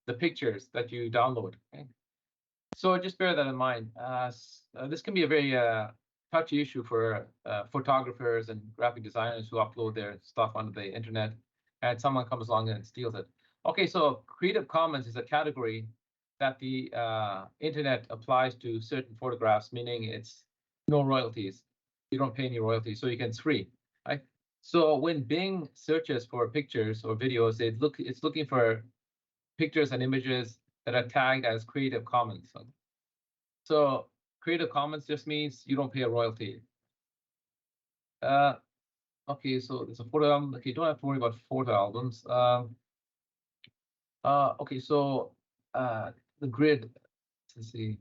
the pictures that you download. Okay? So just bear that in mind. This can be a very touchy issue for photographers and graphic designers who upload their stuff onto the internet, and someone comes along and steals it. Okay, so Creative Commons is a category that the internet applies to certain photographs, meaning it's no royalties. You don't pay any royalties, so it's free, right? So when Bing searches for pictures or videos, it's looking for pictures and images that are tagged as Creative Commons. So Creative Commons just means you don't pay a royalty. Okay, so there's a photo album. Okay, you don't have to worry about photo albums. Okay, so the grid. Let's see.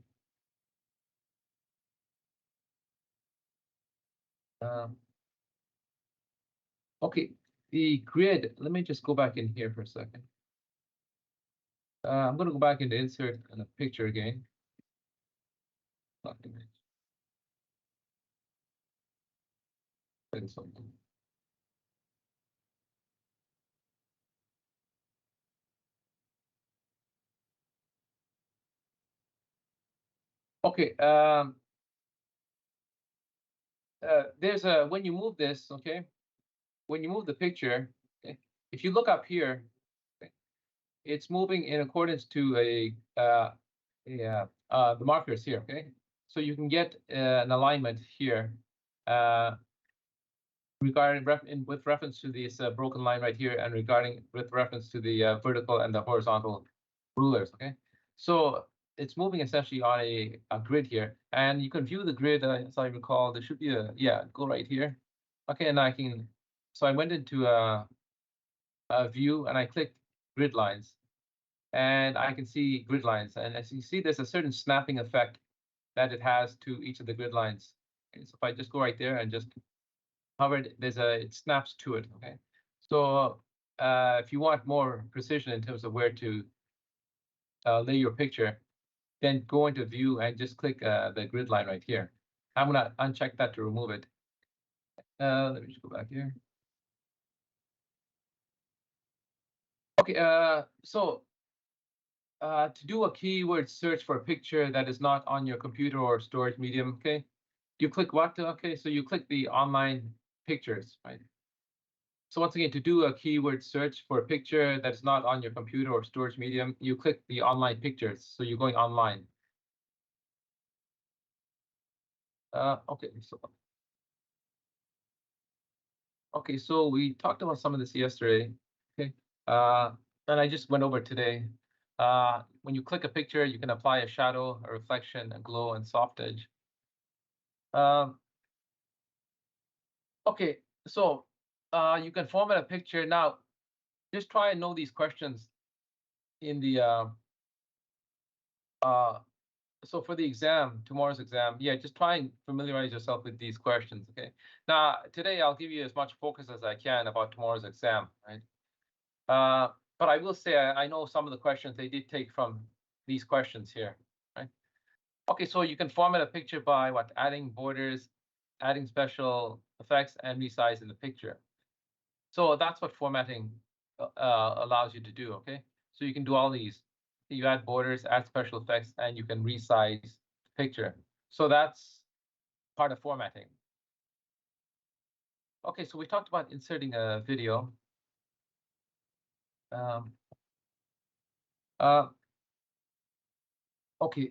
Okay, the grid. Let me just go back in here for a second. I'm going to go back into insert and a picture again. Okay. There's a when you move this. Okay, when you move the picture, okay, if you look up here, okay, it's moving in accordance to the markers here. Okay, so you can get an alignment here with reference to this broken line right here, and with reference to the vertical and the horizontal rulers. Okay, so it's moving essentially on a grid here, and you can view the grid. As I recall, there should be go right here. Okay, and so I went into a view and I clicked grid lines, and I can see grid lines, and as you see, there's a certain snapping effect that it has to each of the grid lines. Okay, so if I just go right there and just hover, it snaps to it. Okay, so if you want more precision in terms of where to lay your picture, then go into view and just click the grid line right here. I'm gonna uncheck that to remove it. Let me just go back here. Okay, so to do a keyword search for a picture that is not on your computer or storage medium, okay, you click what? Okay, so you click the online pictures, right? So once again, to do a keyword search for a picture that is not on your computer or storage medium, you click the online pictures. So you're going online. Okay, so we talked about some of this yesterday. Okay, and I just went over today. When you click a picture, you can apply a shadow, a reflection, a glow, and soft edge. Okay, so you can format a picture. Now, just try and know these questions in the so for the exam, tomorrow's exam, yeah, just try and familiarize yourself with these questions. Okay, now today I'll give you as much focus as I can about tomorrow's exam, right? But I will say I know some of the questions they did take from these questions here, right? Okay, so you can format a picture by what? Adding borders, adding special effects, and resizing the picture. So that's what formatting allows you to do. Okay, so you can do all these. You add borders, add special effects, and you can resize the picture. So that's part of formatting. Okay, so we talked about inserting a video. Okay,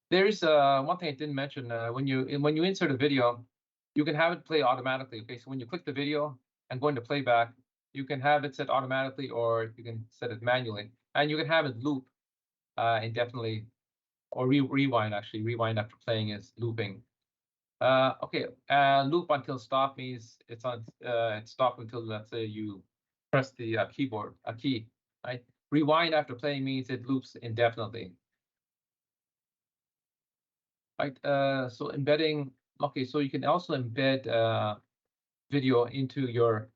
there is one thing I didn't mention. When you insert a video, you can have it play automatically. Okay, so when you click the video and go into playback, you can have it set automatically, or you can set it manually, and you can have it loop indefinitely, or rewind. Actually, rewind after playing is looping. Okay, loop until stop means it's stopped until, let's say, you press the keyboard key, right? Rewind after playing means it loops indefinitely. Right, so embedding, okay, so you can also embed video into your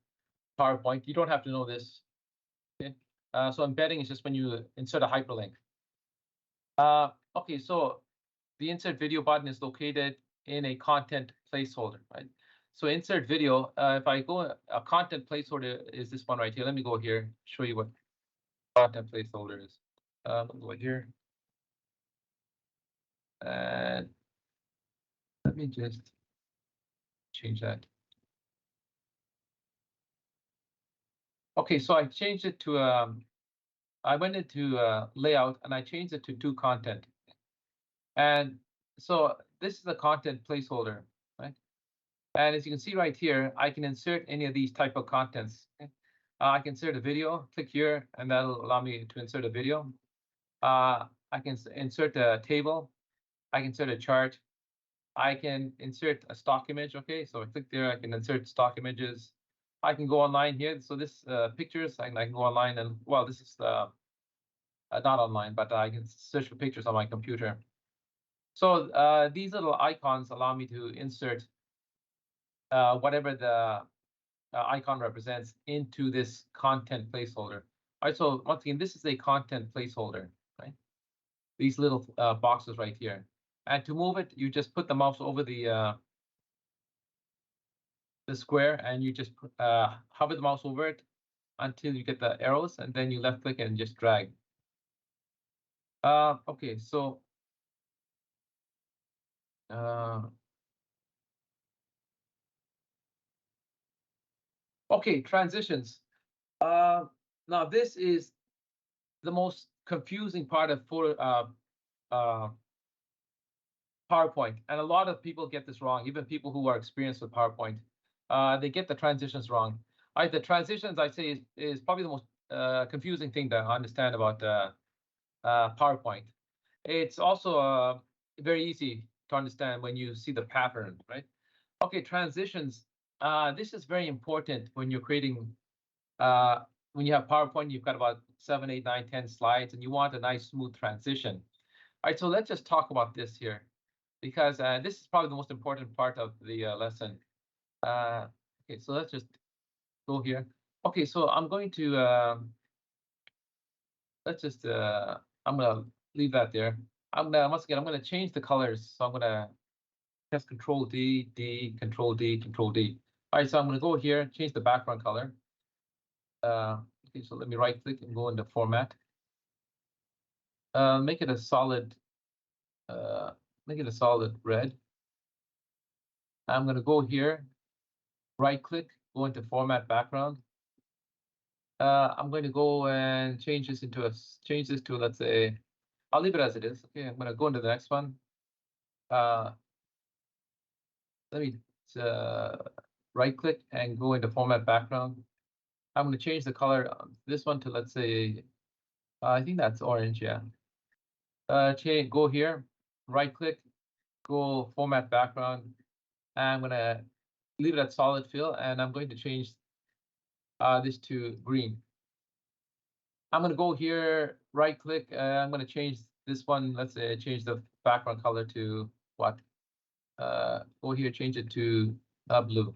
PowerPoint. You don't have to know this. Okay, so embedding is just when you insert a hyperlink. Okay, so the insert video button is located in a content placeholder, right? So insert video, if I go, a content placeholder is this one right here. Let me go here, show you what content placeholder is. Let me go here. And let me just change that. Okay, so I changed it to, I went into layout and I changed it to do content. And so this is a content placeholder, right? And as you can see right here, I can insert any of these type of contents. Okay? I can insert a video, click here, and that'll allow me to insert a video. I can insert a table. I can insert a chart. I can insert a stock image. Okay, so I click there, I can insert stock images. I can go online here. So this pictures, I can go online and, well, this is not online, but I can search for pictures on my computer. So these little icons allow me to insert whatever the icon represents into this content placeholder. All right, so once again, this is a content placeholder, right? These little boxes right here. And to move it, you just put the mouse over the square, and you just hover the mouse over it until you get the arrows, and then you left click and just drag. Okay, so okay, transitions. Now this is the most confusing part of PowerPoint, and a lot of people get this wrong. Even people who are experienced with PowerPoint, they get the transitions wrong. The transitions, I'd say, is probably the most confusing thing to understand about PowerPoint. It's also very easy to understand when you see the pattern, right? Okay, transitions. This is very important when you're creating. When you have PowerPoint, you've got about 7, 8, 9, 10 slides, and you want a nice smooth transition. All right, so let's just talk about this here, because this is probably the most important part of the lesson. Okay, so let's just go here. Okay, so I'm going to let's just I'm gonna leave that there. Once again, I'm gonna change the colors. So I'm gonna press Control D, D, Control D, Control D. All right, so I'm gonna go here, change the background color. Okay, so let me right click and go into format. Make it a solid. Make it a solid red. I'm gonna go here, right click, go into format background. I'm going to go and change this to, let's say, I'll leave it as it is. Okay, I'm going to go into the next one. Let me right click and go into format background. I'm going to change the color of this one to, let's say, I think that's orange, yeah. Go here, right click, go format background. And I'm going to leave it at solid fill, and I'm going to change this to green. I'm going to go here, right click, I'm going to change this one. Let's say change the background color to what? Go here, change it to blue.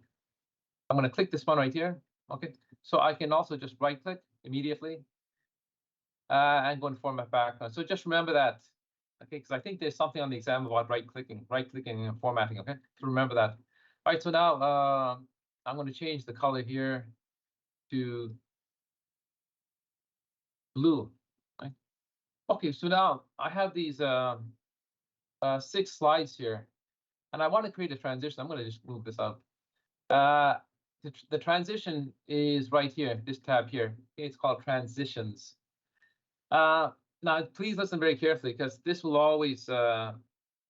I'm going to click this one right here. Okay, so I can also just right click immediately and go and format background. So just remember that, okay, because I think there's something on the exam about right clicking and formatting. Okay, so remember that. All right, so now I'm going to change the color here to blue. Right? Okay, so now I have these 6 slides here, and I want to create a transition. I'm going to just move this out. The transition is right here, this tab here. Okay, it's called transitions. Now, please listen very carefully, because this will always, like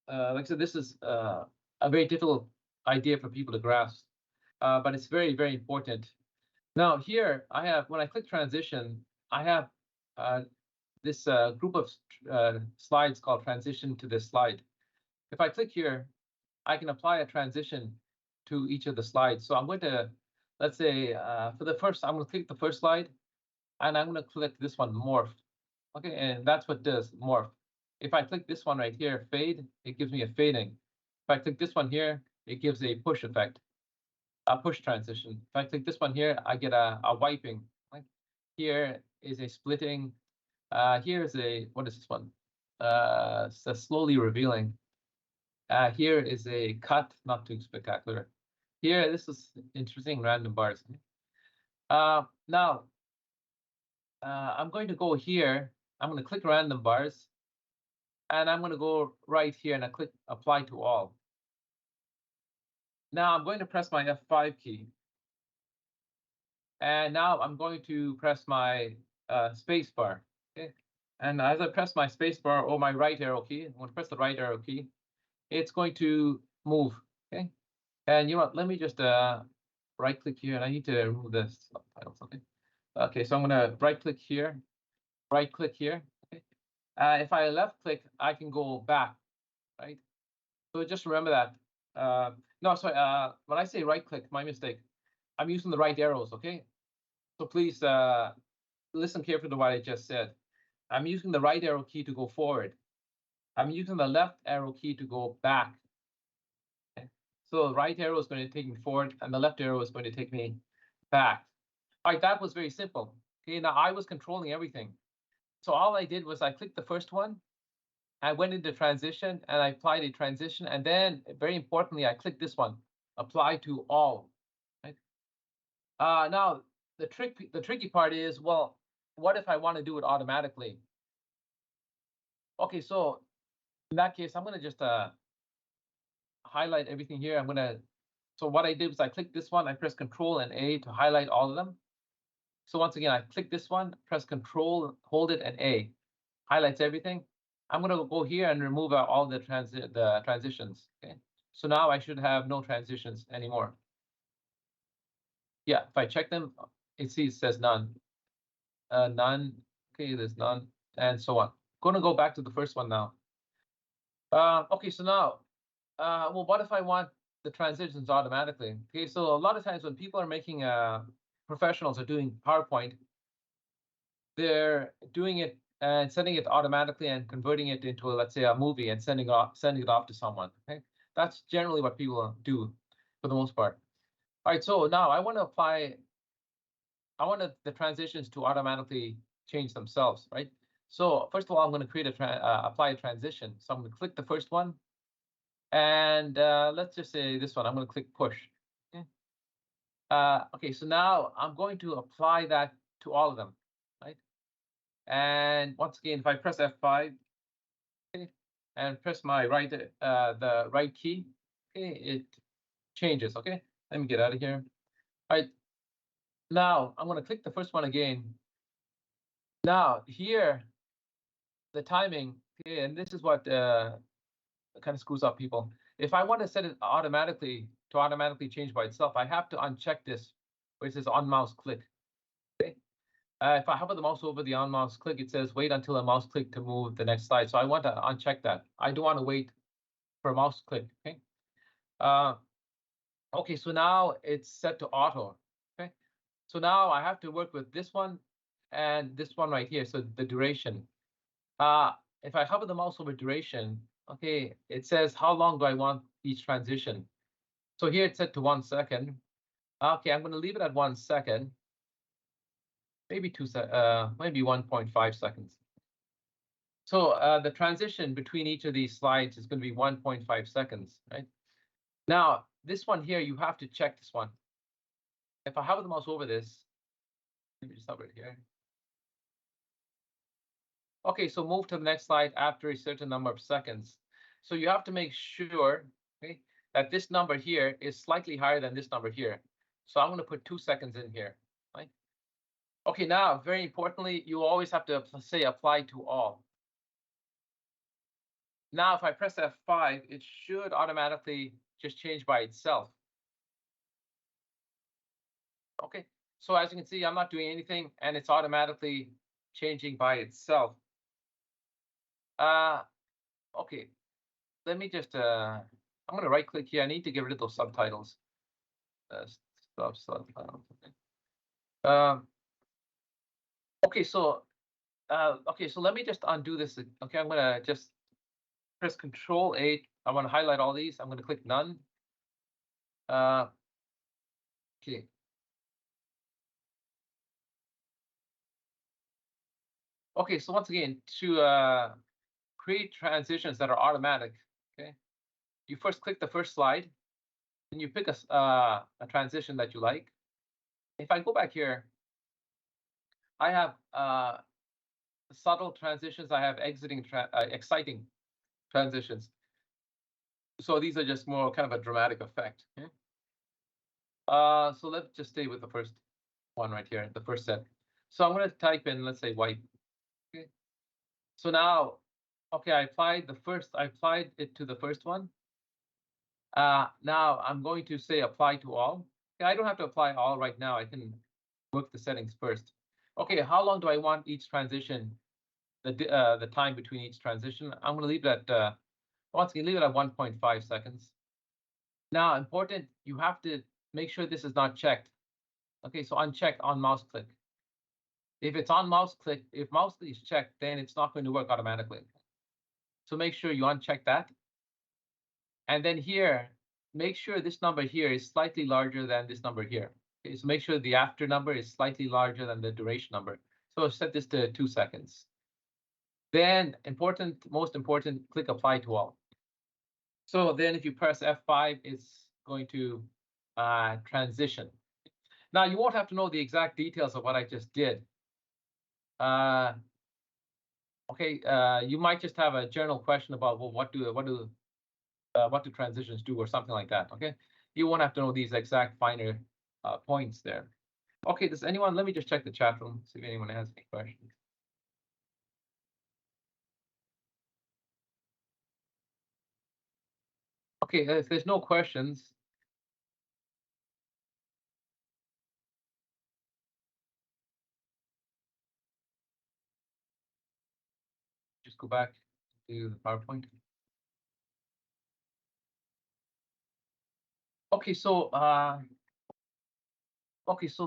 I said, this is a very difficult idea for people to grasp, but it's very, very important. Now here I have, when I click transition, I have this group of slides called transition to this slide. If I click here, I can apply a transition to each of the slides. So I'm going to let's say for the first, I'm going to click the first slide, and I'm going to click this one, morph. Okay, and that's what does morph. If I click this one right here, fade, it gives me a fading. If I click this one here, it gives a push effect, a push transition. If I click this one here, I get a wiping. Right? Here is a splitting. Here's a, what is this one? It's a slowly revealing. Here is a cut, not too spectacular. Here, this is interesting, random bars. Now, I'm going to go here. I'm going to click random bars, and I'm going to go right here, and I click apply to all. Now I'm going to press my F5 key. And now I'm going to press my space bar. Okay. And as I press my space bar or my right arrow key, I'm going to press the right arrow key, it's going to move. Okay. And you know what? Let me just right click here, and I need to remove this subtitle. Okay. Okay, so I'm going to right click here, right click here. Okay. If I left click, I can go back, right? So just remember that. No, sorry. When I say right click, my mistake. I'm using the right arrows. Okay. So please listen carefully to what I just said. I'm using the right arrow key to go forward. I'm using the left arrow key to go back. Okay. So the right arrow is going to take me forward, and the left arrow is going to take me back. All right, that was very simple. Okay, now I was controlling everything. So all I did was I clicked the first one, I went into transition, and I applied a transition, and then very importantly, I clicked this one, apply to all. Right? Now the tricky part is, well, what if I want to do it automatically? Okay, so in that case, I'm going to just highlight everything here. So what I did was I clicked this one, I press Control and A to highlight all of them. So once again, I click this one, press Control, hold it, and A, highlights everything. I'm going to go here and remove all the transitions. Okay, so now I should have no transitions anymore. Yeah, if I check them, it says none. None. Okay, there's none, and so on. Going to go back to the first one now. Okay, so now, well, what if I want the transitions automatically? Okay, so a lot of times when people are making professionals are doing PowerPoint, they're doing it and sending it automatically and converting it into, let's say, a movie and sending it off to someone. Okay, that's generally what people do for the most part. All right, so now I want the transitions to automatically change themselves, right? So first of all, I'm going to create apply a transition. So I'm going to click the first one, and let's just say this one. I'm going to click push. Okay. Okay, so now I'm going to apply that to all of them, right? And once again, if I press F5, okay, and press my the right key, okay, it changes. Okay, let me get out of here. All right, now I'm going to click the first one again. Now here, the timing, okay, and this is what kind of screws up people. If I want to set it automatically to automatically change by itself, I have to uncheck this, where it says on mouse click. Okay. If I hover the mouse over the on mouse click, it says wait until a mouse click to move the next slide. So I want to uncheck that. I don't want to wait for a mouse click. Okay. Okay. So now it's set to auto. Okay. So now I have to work with this one and this one right here. So the duration. If I hover the mouse over duration, okay, it says how long do I want each transition. So here it's set to 1 second. Okay, I'm going to leave it at 1 second. Maybe maybe 1.5 seconds. So the transition between each of these slides is going to be 1.5 seconds, right? Now, this one here, you have to check this one. If I hover the mouse over this, let me just hover it here. Okay, so move to the next slide after a certain number of seconds. So you have to make sure, okay, that this number here is slightly higher than this number here. So I'm going to put 2 seconds in here, right? Okay, now, very importantly, you always have to say apply to all. Now, if I press F5, it should automatically just change by itself. Okay, so as you can see, I'm not doing anything, and it's automatically changing by itself. Okay, let me just, I'm going to right click here. I need to get rid of those subtitles. Stop slot. Okay, so okay, so let me just undo this. Okay, I'm gonna just press Control A. I want to highlight all these. I'm gonna click none. Okay. Okay, so once again, to create transitions that are automatic, okay, you first click the first slide, then you pick a transition that you like. If I go back here, I have subtle transitions. I have exciting transitions. So these are just more kind of a dramatic effect. Okay? So let's just stay with the first one right here, the first set. So I'm going to type in, let's say, wipe. Okay. So now, okay, I applied it to the first one. Now I'm going to say apply to all. Okay, I don't have to apply all right now. I can work the settings first. Okay, how long do I want each transition? The time between each transition. I'm going to leave that once again, leave it at 1.5 seconds. Now, important, you have to make sure this is not checked. Okay, so unchecked on mouse click. If it's on mouse click, if mouse click is checked, then it's not going to work automatically. So make sure you uncheck that. And then here, make sure this number here is slightly larger than this number here. Okay, so make sure the after number is slightly larger than the duration number. So set this to 2 seconds. Then most important, click apply to all. So then if you press F5, it's going to transition. Now you won't have to know the exact details of what I just did. Okay, you might just have a general question about, well, what do transitions do or something like that. Okay, you won't have to know these exact finer points there. Okay, does anyone? Let me just check the chat room, see if anyone has any questions. Okay, if there's no questions, just go back to the PowerPoint. Okay, so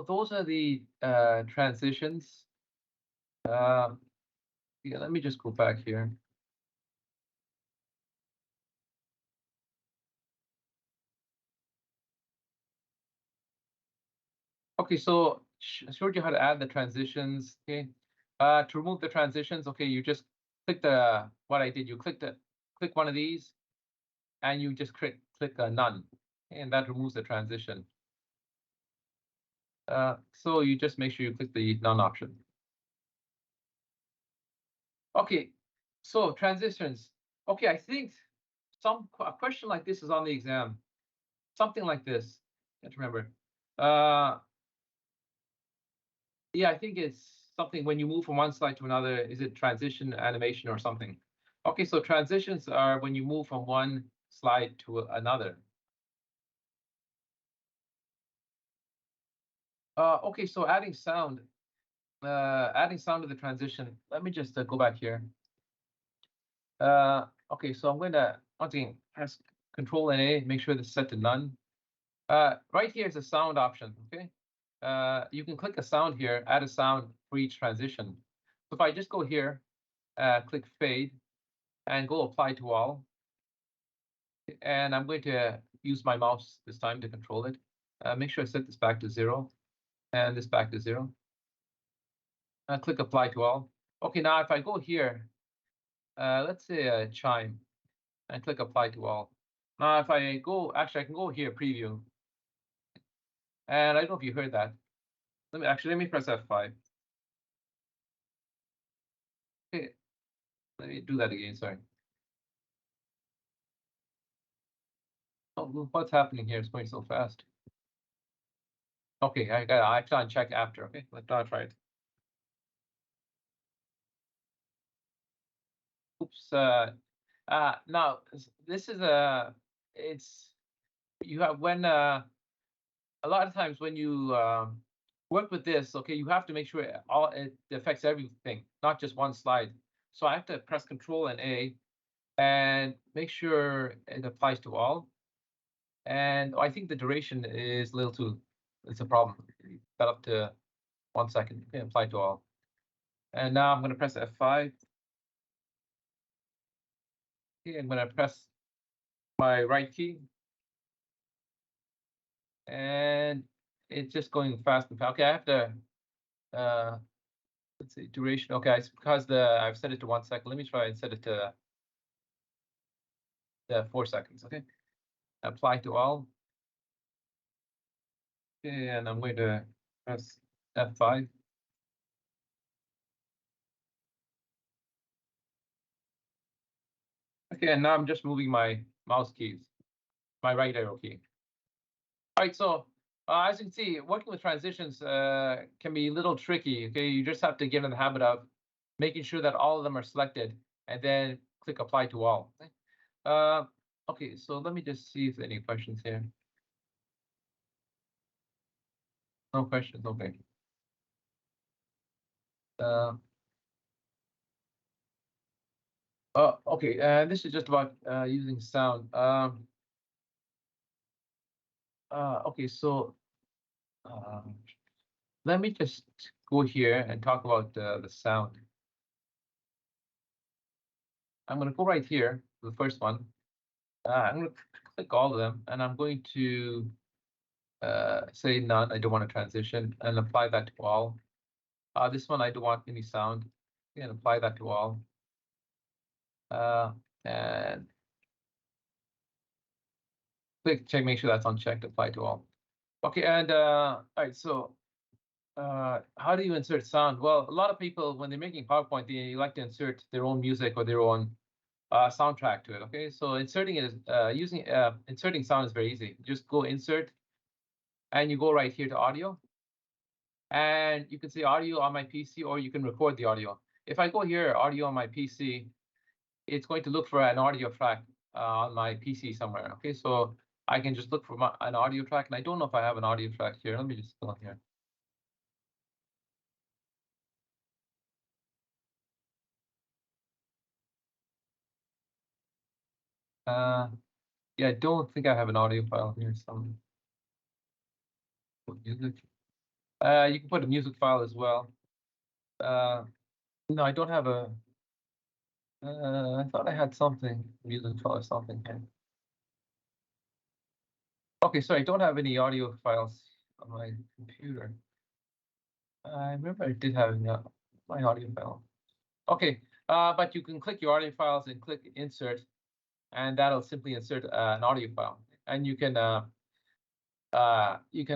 those are the transitions. Yeah, let me just go back here. Okay, so I showed you how to add the transitions. Okay, to remove the transitions, okay, you just click what I did. You click one of these, and you just click none, and that removes the transition. So you just make sure you click the none option. Okay, so transitions. Okay, I think a question like this is on the exam. Something like this. Can't remember. Yeah, I think it's something when you move from one slide to another. Is it transition, animation, or something? Okay, so transitions are when you move from one slide to another. Okay, so adding sound to the transition. Let me just go back here. Okay, so I'm going to once again press Control and A, make sure this is set to none. Right here is a sound option. Okay, you can click a sound here, add a sound for each transition. So if I just go here, click fade, and go apply to all, and I'm going to use my mouse this time to control it. Make sure I set this back to 0, and this back to 0. Click apply to all. Okay, now if I go here, let's say a chime, and click apply to all. Now if I go, actually I can go here, preview, and I don't know if you heard that. Let me press F5. Okay, let me do that again. Sorry. Oh, what's happening here? It's going so fast. Okay, I can check after. Okay, let's try it. Oops. Now this is it's you have when a lot of times when you work with this, okay, you have to make sure it affects everything, not just one slide. So I have to press Control and A and make sure it applies to all. And I think the duration is a little too it's a problem. Set up to 1 second. Okay, apply to all. And now I'm going to press F5. Okay, I'm going to press my right key. And it's just going fast and fast. Okay, I have to, let's see, duration. Okay, it's because I've set it to 1 second. Let me try and set it to 4 seconds. Okay, apply to all. Okay, and I'm going to press F5. Okay, and now I'm just moving my mouse keys, my right arrow key. All right, so as you can see, working with transitions can be a little tricky. Okay, you just have to get in the habit of making sure that all of them are selected, and then click Apply to All. Okay, okay, so let me just see if there are any questions here. No questions. Okay. Okay. This is just about using sound. Okay, so let me just go here and talk about the sound. I'm going to go right here, the first one. I'm going to click all of them, and I'm going to say none. I don't want to transition, and apply that to all. This one, I don't want any sound, and apply that to all. And click check, make sure that's unchecked, apply to all. Okay, and all right, so how do you insert sound? Well, a lot of people, when they're making PowerPoint, they like to insert their own music or their own soundtrack to it. Okay, so inserting it is inserting sound is very easy. Just go insert, and you go right here to audio, and you can say audio on my PC, or you can record the audio. If I go here, audio on my PC, it's going to look for an audio track on my PC somewhere. Okay, so I can just look for an audio track, and I don't know if I have an audio track here. Let me just go on here. Yeah, I don't think I have an audio file here. Some music. You can put a music file as well. No, I don't have a. I thought I had something, music file or something here. Okay, sorry, I don't have any audio files on my computer. I remember I did have my audio file. Okay, but you can click your audio files and click insert, and that'll simply insert an audio file. And you can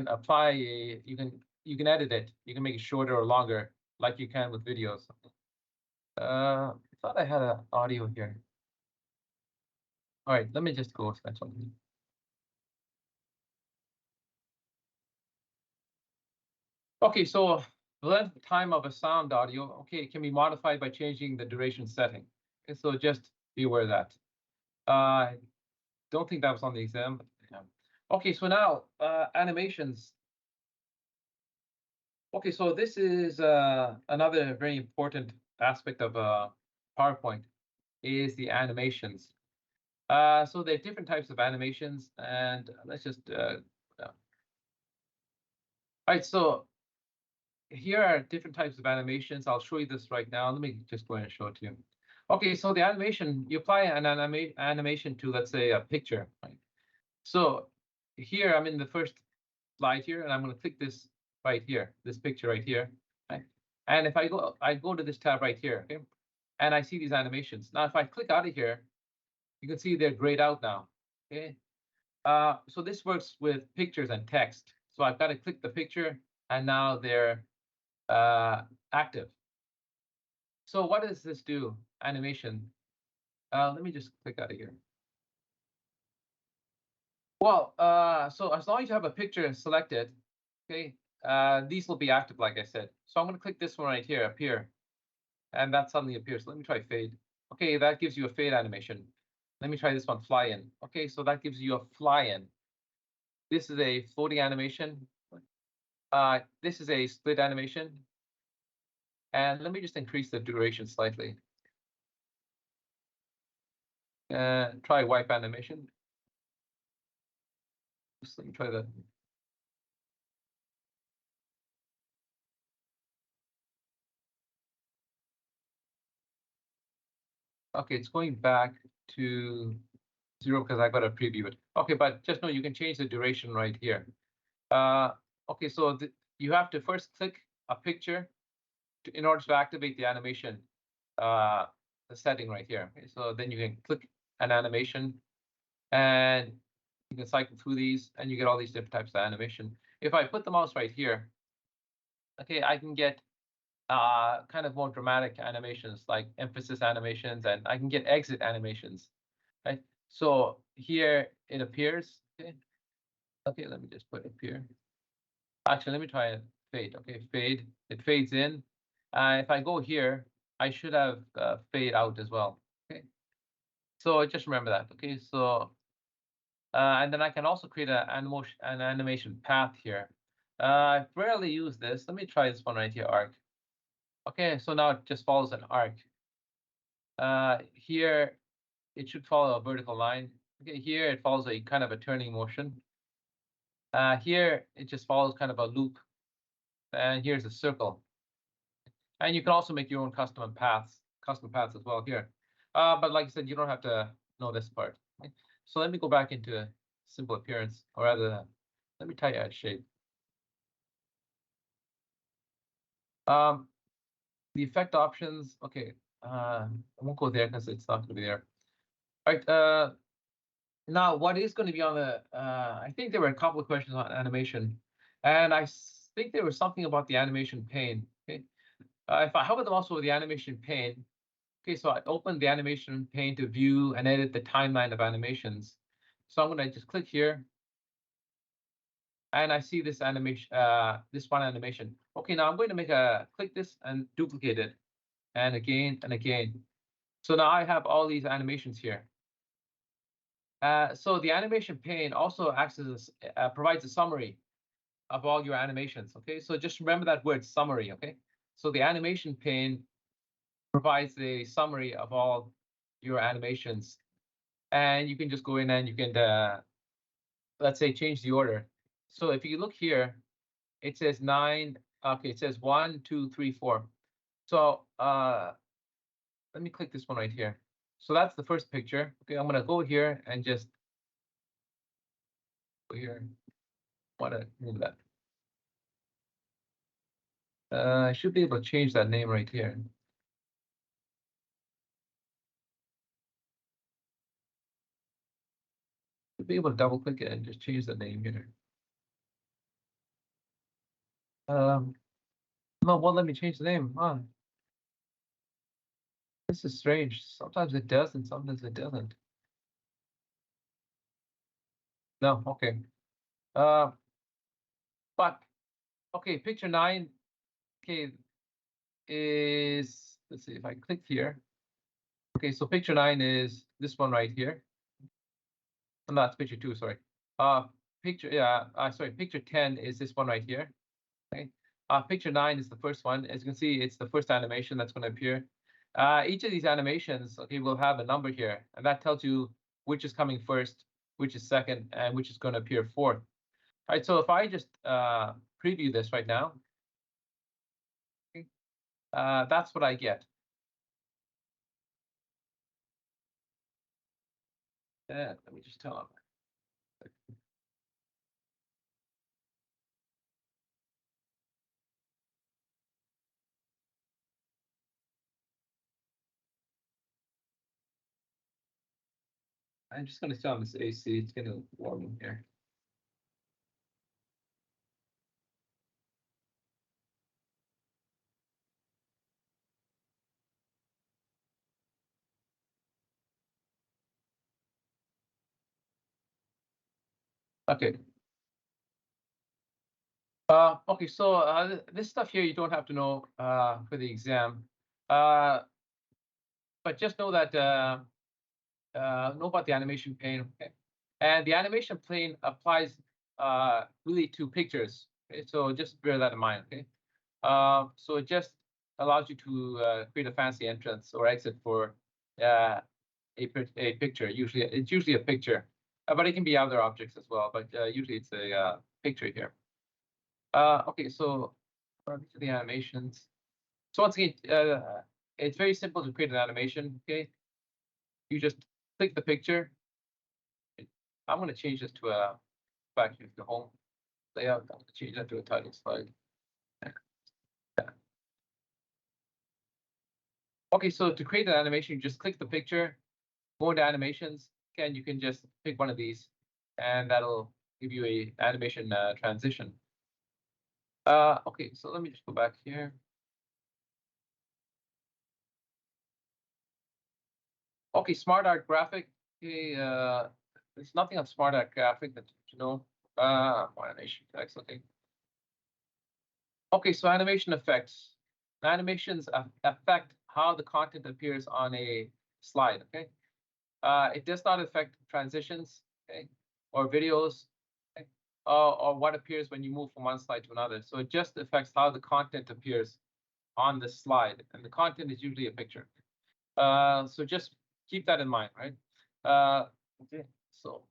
apply you can edit it. You can make it shorter or longer, like you can with videos. I thought I had an audio here. All right, let me just go to that one. Okay, so the length of time of a sound audio, okay, it can be modified by changing the duration setting. Okay, so just be aware of that. I don't think that was on the exam. Yeah. Okay, so now animations. Okay, so this is another very important aspect of PowerPoint is the animations. So there are different types of animations, and let's just all right, so here are different types of animations. I'll show you this right now. Let me just go ahead and show it to you. Okay, so the animation, you apply an animation to, let's say, a picture. Right? So here I'm in the first slide here, and I'm going to click this right here, this picture right here. Right? And if I go to this tab right here, okay, and I see these animations. Now, if I click out of here, you can see they're grayed out now. Okay, so this works with pictures and text. So I've got to click the picture, and now they're active. So what does this do? Animation. Let me just click out of here. Well, so as long as you have a picture selected, okay, these will be active, like I said. So I'm going to click this one right here, appear, and that suddenly appears. Let me try fade. Okay, that gives you a fade animation. Let me try this one, fly in. Okay, so that gives you a fly in. This is a floating animation. This is a split animation. And let me just increase the duration slightly. Try wipe animation. Just let me try that. Okay, it's going back to 0 because I got to preview it. Okay, but just know you can change the duration right here. Okay, so you have to first click a picture in order to activate the animation, the setting right here. Okay, so then you can click an animation and you can cycle through these and you get all these different types of animation. If I put the mouse right here, okay, I can get kind of more dramatic animations like emphasis animations, and I can get exit animations, right? So here it appears. Okay, okay, let me just put it here. Actually, let me try and fade. Okay, fade. It fades in. If I go here, I should have fade out as well. Okay, so just remember that. Okay, so and then I can also create an animation path here. I rarely use this. Let me try this one right here, arc. Okay, so now it just follows an arc. Here it should follow a vertical line. Okay, here it follows a kind of a turning motion. Here it just follows kind of a loop, and here's a circle. And you can also make your own custom paths as well here. But like I said, you don't have to know this part. Okay? So let me go back into simple appearance, or rather, let me tell you add shape. The effect options, okay. I won't go there because it's not going to be there. All right. Now, what is going to be on the? I think there were a couple of questions on animation, and I think there was something about the animation pane. Okay. If I hover them also with the animation pane, okay, so I open the animation pane to view and edit the timeline of animations. So I'm going to just click here, and I see this animation, this one animation. Okay, now I'm going to click this and duplicate it, and again and again. So now I have all these animations here. So the animation pane also acts as provides a summary of all your animations. Okay, so just remember that word summary. Okay, so the animation pane provides a summary of all your animations, and you can just go in and you can let's say change the order. So if you look here, it says 9. Okay, it says 1, 2, 3, 4. So let me click this one right here. So that's the first picture. Okay, I'm gonna go here and just go here. Want to move that? I should be able to change that name right here. Should be able to double click it and just change the name here. No, won't let me change the name. Huh. This is strange. Sometimes it does and sometimes it doesn't. No, okay. But okay, picture 9, okay, is, let's see if I click here. Okay, so picture 9 is this one right here. No, that's picture 2, sorry. Picture 10 is this one right here. Okay. Picture 9 is the first one. As you can see, it's the first animation that's going to appear. Each of these animations, okay, will have a number here, and that tells you which is coming first, which is second, and which is going to appear fourth. All right, so if I just preview this right now, okay, that's what I get. Let me just tell them. I'm just going to tell them this AC. It's going to warm in here. Okay. Okay, so this stuff here you don't have to know for the exam, but just know that know about the animation pane. Okay, and the animation pane applies really to pictures. Okay? So just bear that in mind. Okay, so it just allows you to create a fancy entrance or exit for a picture. Usually, it's usually a picture, but it can be other objects as well. But usually, it's a picture here. Okay, so the animations. So once again, it's very simple to create an animation. Okay, you just click the picture. I'm going to change this to a back to the home layout. I'm going to change that to a title slide. Okay, so to create an animation, you just click the picture, go into animations, and you can just pick one of these, and that'll give you a animation transition. Okay, so let me just go back here. Okay, smart art graphic. Okay, there's nothing on smart art graphic that you know. Animation text. Okay. Okay, so animation effects. Animations affect how the content appears on a slide. Okay. It does not affect transitions, okay, or videos, okay, or what appears when you move from one slide to another. So it just affects how the content appears on the slide, and the content is usually a picture. So just keep that in mind, right? Okay. So,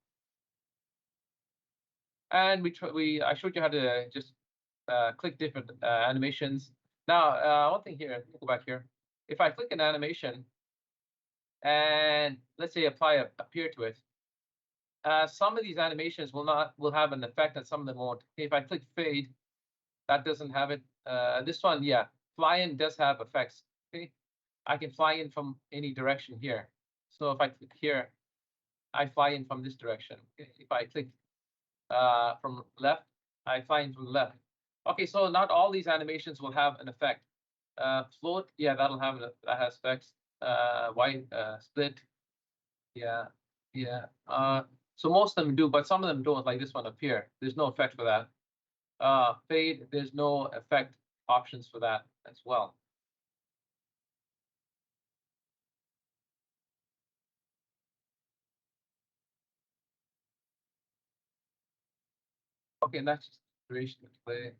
and I showed you how to just click different animations. Now, one thing here, go back here. If I click an animation and let's say apply a appear to it, some of these animations will have an effect and some of them won't. If I click fade, that doesn't have it. This one, yeah, fly in does have effects. Okay, I can fly in from any direction here. So if I click here, I fly in from this direction. Okay? If I click from left, I fly in from the left. Okay, so not all these animations will have an effect. Float, yeah, that has effects. White split, yeah, yeah. So most of them do, but some of them don't, like this one up here. There's no effect for that. Fade, there's no effect options for that as well. Okay, and that's just duration of play.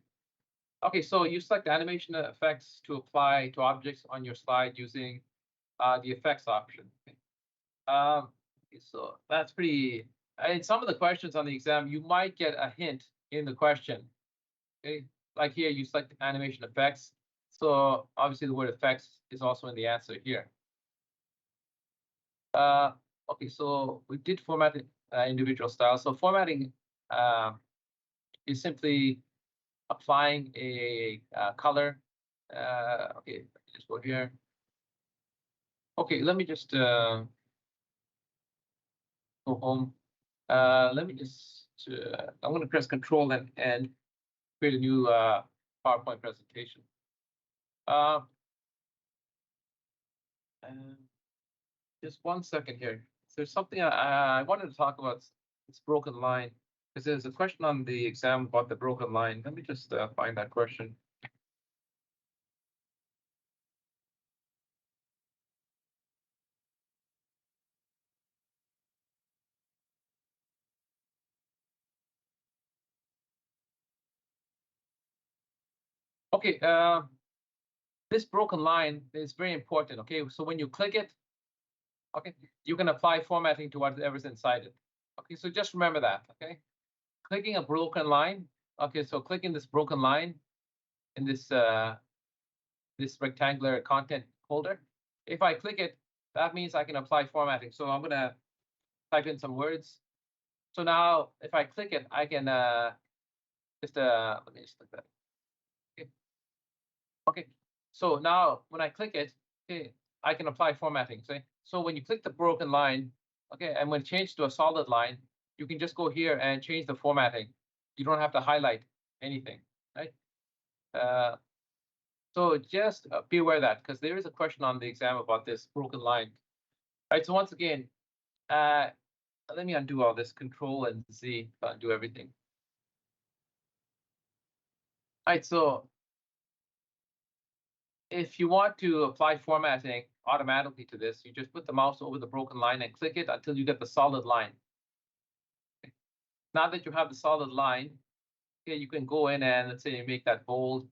Okay, so you select animation effects to apply to objects on your slide using the effects option. Okay. So that's pretty. In some of the questions on the exam, you might get a hint in the question. Okay, like here, you select animation effects. So obviously, the word effects is also in the answer here. Okay, so we did format individual styles. So formatting is simply applying a color. Okay, just go here. Okay, let me just go home. Let me just. I'm going to press Control and create a new PowerPoint presentation. Just 1 second here. So there's something I wanted to talk about. This broken line, because there's a question on the exam about the broken line. Let me just find that question. Okay, this broken line is very important. Okay, so when you click it, okay, you can apply formatting to whatever's inside it. Okay, so just remember that. Okay, clicking a broken line. Okay, so clicking this broken line in this this rectangular content folder. If I click it, that means I can apply formatting. So I'm gonna type in some words. So now if I click it, I can just let me just click that. Okay. Okay. So now when I click it, okay, I can apply formatting. So when you click the broken line, okay, and when it changes to a solid line, you can just go here and change the formatting. You don't have to highlight anything, right? So just be aware of that, because there is a question on the exam about this broken line. All right, so once again, let me undo all this, Control and Z, undo everything. All right, so if you want to apply formatting automatically to this, you just put the mouse over the broken line and click it until you get the solid line. Okay. Now that you have the solid line, okay, you can go in and let's say make that bold.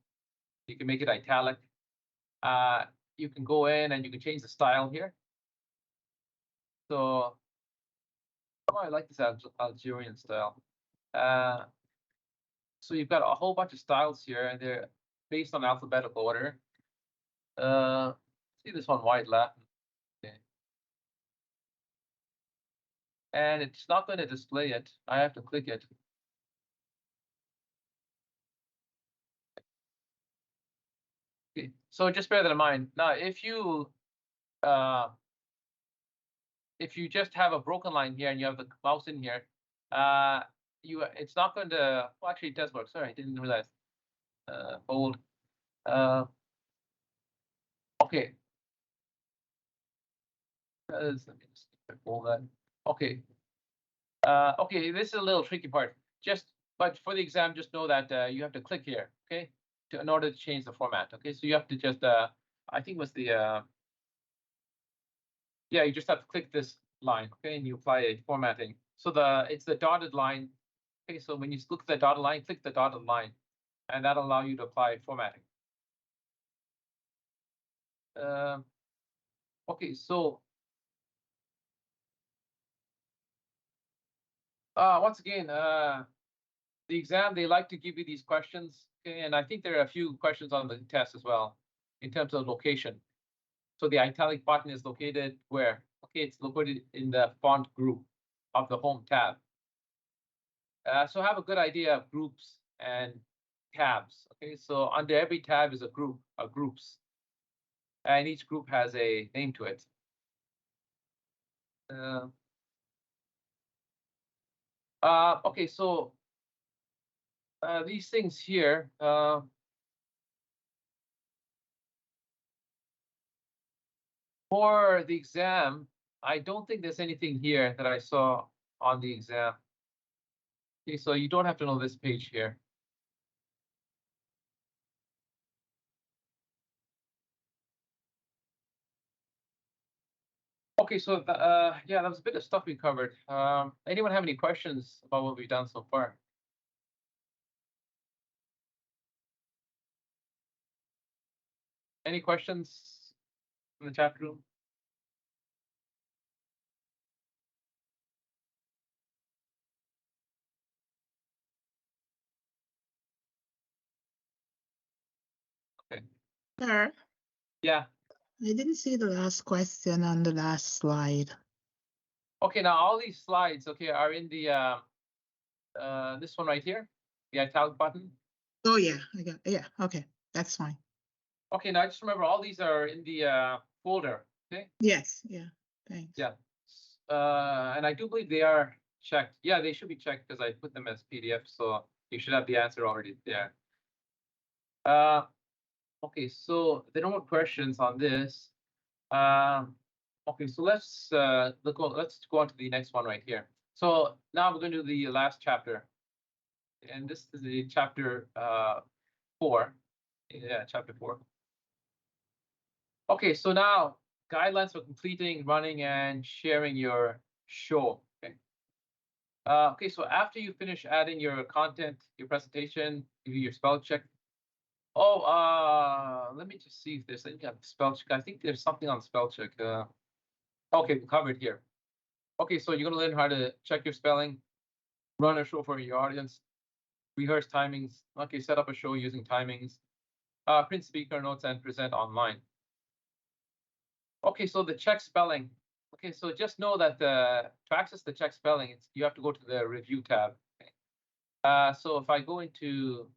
You can make it italic. You can go in and you can change the style here. So I like this Algerian style. So you've got a whole bunch of styles here, and they're based on alphabetical order. See this one, wide Latin. Okay. and it's not going to display it. I have to click it. Okay. So just bear that in mind. Now, if you just have a broken line here and you have the mouse in here, it's not going to. Well, actually, it does work. Sorry, I didn't realize. Bold. Okay. Let me just bold that. Okay. Okay, this is a little tricky part. But for the exam, just know that you have to click here, okay, in order to change the format. Okay, so you have to just, I think it was yeah, you just have to click this line, okay, and you apply a formatting. So it's the dotted line. Okay, so when you look at the dotted line, click the dotted line, and that'll allow you to apply formatting. Okay, so once again, the exam, they like to give you these questions, okay, and I think there are a few questions on the test as well in terms of location. So the italic button is located where? Okay, it's located in the font group of the home tab. So have a good idea of groups and tabs. Okay, so under every tab is a group of groups, and each group has a name to it. Okay, so these things here. For the exam, I don't think there's anything here that I saw on the exam. Okay, so you don't have to know this page here. Okay, so yeah, that was a bit of stuff we covered. Anyone have any questions about what we've done so far? Any questions in the chat room? Okay. Sir, Yeah. I didn't see the last question on the last slide. Okay, now all these slides, okay, are in the this one right here, the italic button. Oh yeah, okay, that's fine. Okay, now just remember all these are in the folder. Okay. Yes, yeah, thanks. Yeah. And I do believe they are checked. Yeah, they should be checked because I put them as PDF, so you should have the answer already there. Okay, so there are no more questions on this. Okay, so let's go on to the next one right here. So now we're going to do the last chapter, and this is the chapter 4. Yeah, chapter 4. Okay, so now guidelines for completing, running, and sharing your show. Okay. Okay, so after you finish adding your content, your presentation, give you your spell check. Oh, let me just see if there's any spell check. I think there's something on spell check. Okay, covered here. Okay, so you're gonna learn how to check your spelling, run a show for your audience, rehearse timings. Okay, set up a show using timings, print speaker notes, and present online. Okay, so the check spelling. Okay, so just know that to access the check spelling, you have to go to the review tab. Okay. So if I go into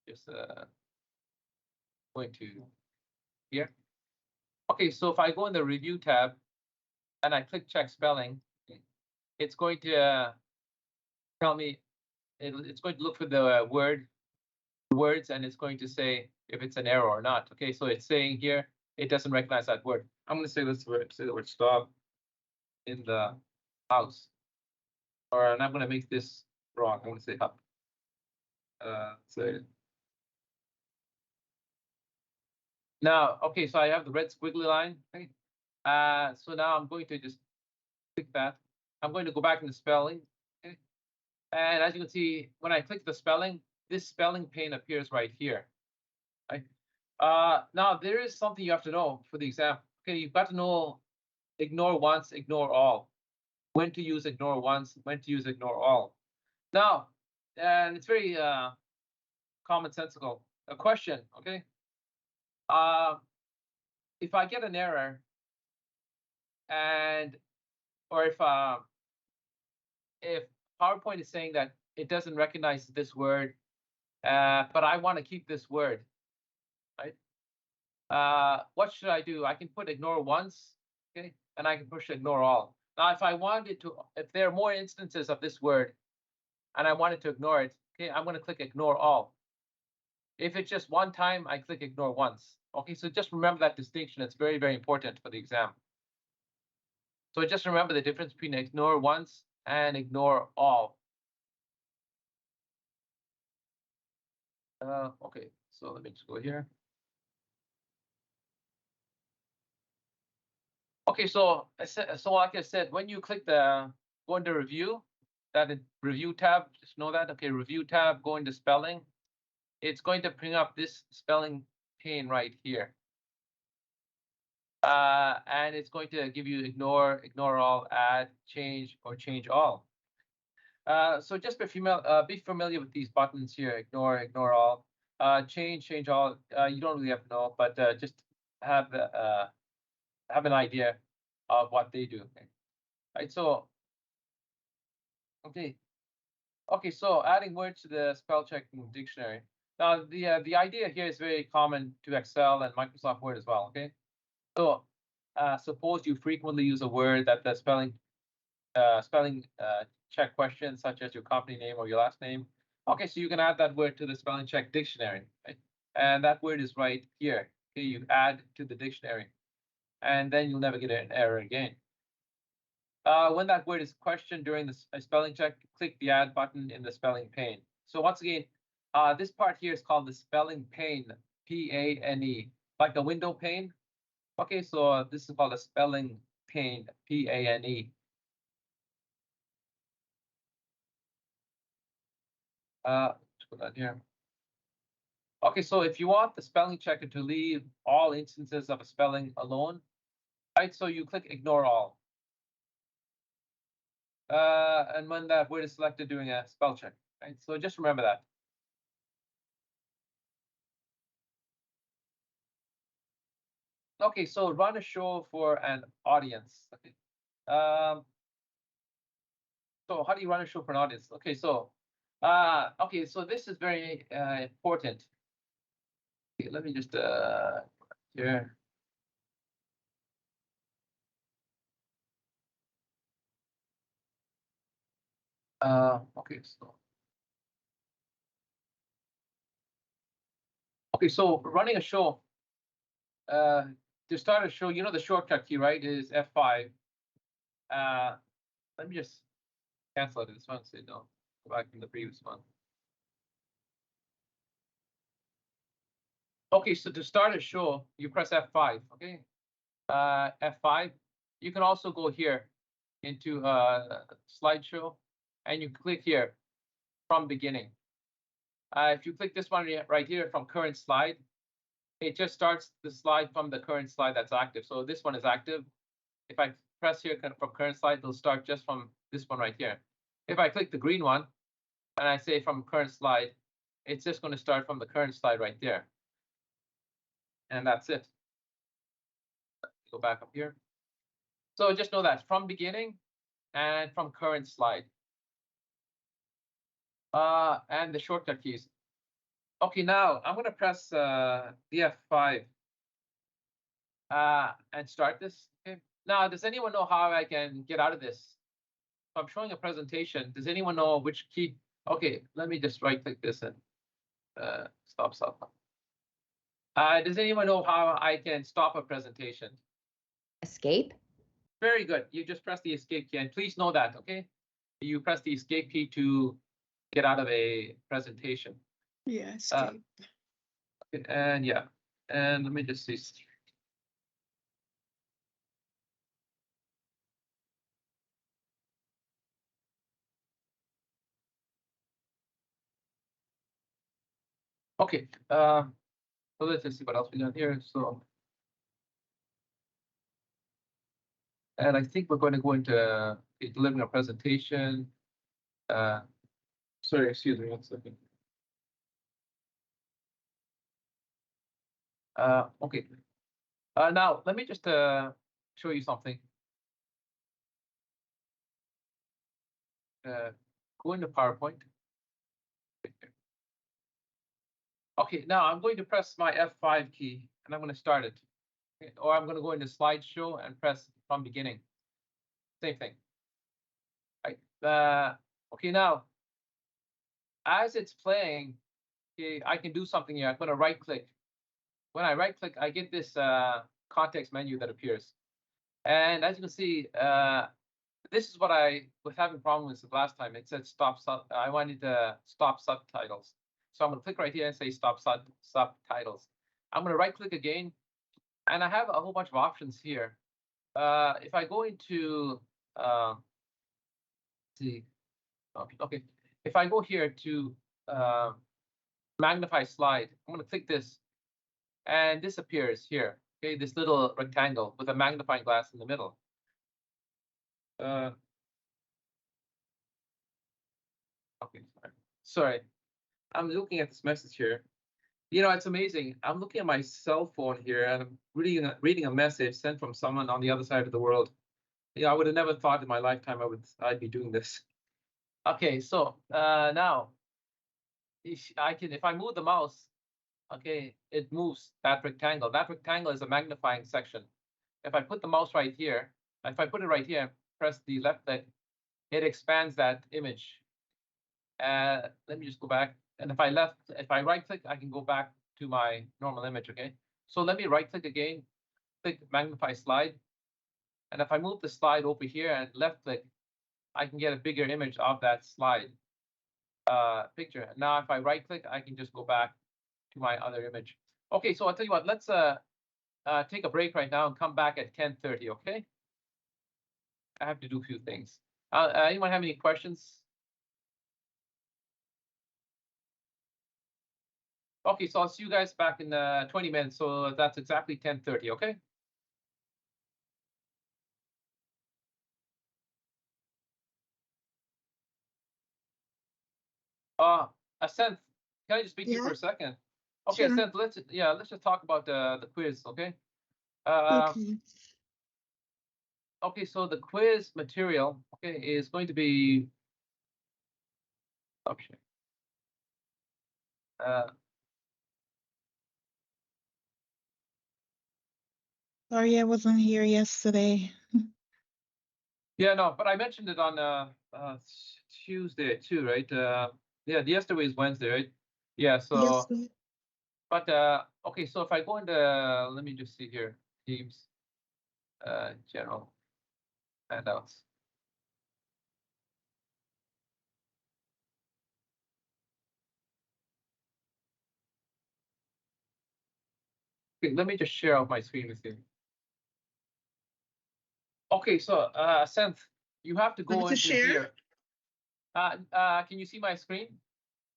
just going to here. Okay, so if I go in the review tab and I click check spelling, it's going to tell me it's going to look for the words, and it's going to say if it's an error or not. Okay, so it's saying here it doesn't recognize that word. I'm going to say this word, say the word stop in the house, and I'm going to make this wrong. I'm going to say up. So now, okay, so I have the red squiggly line. Okay. So now I'm going to just click that. I'm going to go back into spelling. Okay. And as you can see, when I click the spelling, this spelling pane appears right here. Right. Now there is something you have to know for the exam. Okay, you've got to know ignore once, ignore all. When to use ignore once, when to use ignore all. Now, and it's very commonsensical. A question, okay? If I get an error, or if if PowerPoint is saying that it doesn't recognize this word, but I want to keep this word, right? What should I do? I can put ignore once, okay, and I can push ignore all. Now, if I wanted to, if there are more instances of this word, and I wanted to ignore it, okay, I'm going to click ignore all. If it's just one time, I click ignore once. Okay, so just remember that distinction. It's very, very important for the exam. So just remember the difference between ignore once and ignore all. Okay, so let me just go here. Okay, so like I said, when you click the go into review, that review tab, just know that. Okay, review tab, go into spelling. It's going to bring up this spelling pane right here. And it's going to give you ignore all, add, change, or change all. So just be familiar with these buttons here, ignore all, change all. You don't really have to know, but just have an idea of what they do. Okay. Right. So okay. So adding words to the spell checking dictionary. Now the idea here is very common to Excel and Microsoft Word as well. Okay. So suppose you frequently use a word that the spelling check question, such as your company name or your last name. Okay, so you can add that word to the spelling check dictionary, right? And that word is right here. Okay, you add to the dictionary, and then you'll never get an error again. When that word is questioned during the spelling check, click the add button in the spelling pane. So once again, this part here is called the spelling pane, P-A-N-E, like the window pane. Okay, so this is called a spelling pane, P-A-N-E. Put that here. Okay, so if you want the spelling checker to leave all instances of a spelling alone, right? So you click ignore all. And when that word is selected during a spell check, right? So just remember that. Okay, so run a show for an audience. Okay. So how do you run a show for an audience? Okay, so so this is very important. Okay, let me just here. Okay, so running a show. To start a show, you know the shortcut key, right, is F5. Let me just cancel it. This one, say no. Go back from the previous one. Okay, so to start a show, you press F5. Okay, F5. You can also go here into slideshow, and you click here from beginning. If you click this one right here from current slide, it just starts the slide from the current slide that's active. So this one is active. If I press here from current slide, it'll start just from this one right here. If I click the green one and I say from current slide, it's just going to start from the current slide right there. And that's it. Go back up here. So just know that from beginning and from current slide. And the shortcut keys. Okay, now I'm going to press the F5 and start this. Okay. Now, does anyone know how I can get out of this? If I'm showing a presentation, does anyone know which key? Okay, let me just right click this and stop. Does anyone know how I can stop a presentation? Escape. Very good. You just press the escape key, and please know that, okay? You press the escape key to get out of a presentation. Yeah, escape. And yeah, and let me just see. Okay, so let's just see what else we got here. So, and I think we're going to go into delivering a presentation. Sorry, excuse me 1 second. Okay. Now let me just show you something. go into PowerPoint. Okay, now I'm going to press my F5 key and I'm going to start it. Okay, or I'm going to go into slideshow and press from beginning. Same thing. Right. Okay, now as it's playing, okay, I can do something here. I'm going to right click. When I right click, I get this context menu that appears. And as you can see, this is what I was having problems with last time. It said stop. I wanted to stop subtitles. So I'm going to click right here and say stop subtitles. I'm going to right click again, and I have a whole bunch of options here. If I go into see, okay, if I go here to magnify slide, I'm going to click this, and this appears here. Okay, this little rectangle with a magnifying glass in the middle. Okay, sorry. I'm looking at this message here. You know, it's amazing. I'm looking at my cell phone here and I'm reading a message sent from someone on the other side of the world. Yeah, I would have never thought in my lifetime I'd be doing this. Okay, so now if I move the mouse, okay, it moves that rectangle. That rectangle is a magnifying section. If I put the mouse right here, if I put it right here, press the left click, it expands that image. Let me just go back. And if I right click, I can go back to my normal image, okay? So let me right click again, click magnify slide. And if I move the slide over here and left click, I can get a bigger image of that slide picture. Now, if I right click, I can just go back to my other image. Okay, so I'll tell you what, let's take a break right now and come back at 10:30, okay? I have to do a few things. Anyone have any questions? Okay, so I'll see you guys back in 20 minutes. So that's exactly 10:30, okay? Ascent, can I just speak to you for Yeah, a second? Okay, sure. Ascent, let's just talk about the quiz, okay? Okay. Okay, so the quiz material, okay, is going to be okay. Sorry, I wasn't here yesterday. Yeah, no, but I mentioned it on Tuesday too, right? Yeah, yesterday is Wednesday, right? Yeah, Yes. so but okay, so if I go into let me just see here, Teams, general handouts. Okay, let me just share out my screen with you. Okay, so Senth, you have to Like go to into share? here. Can you see my screen?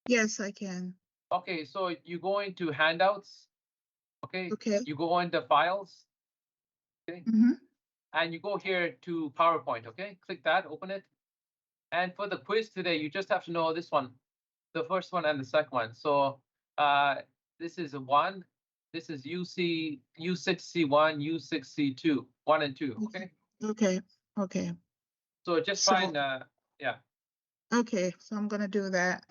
Yes, I can. Okay, so you go into handouts. Okay, Okay. you go into files. Okay, Mm-hmm. and you go here to PowerPoint. Okay, click that, open it. And for the quiz today, you just have to know this one, the first one and the second one. So this is one. This is U6C1, U6C2, 1 and 2. Okay. Okay. Okay. So just So, find yeah. okay, so I'm gonna do that.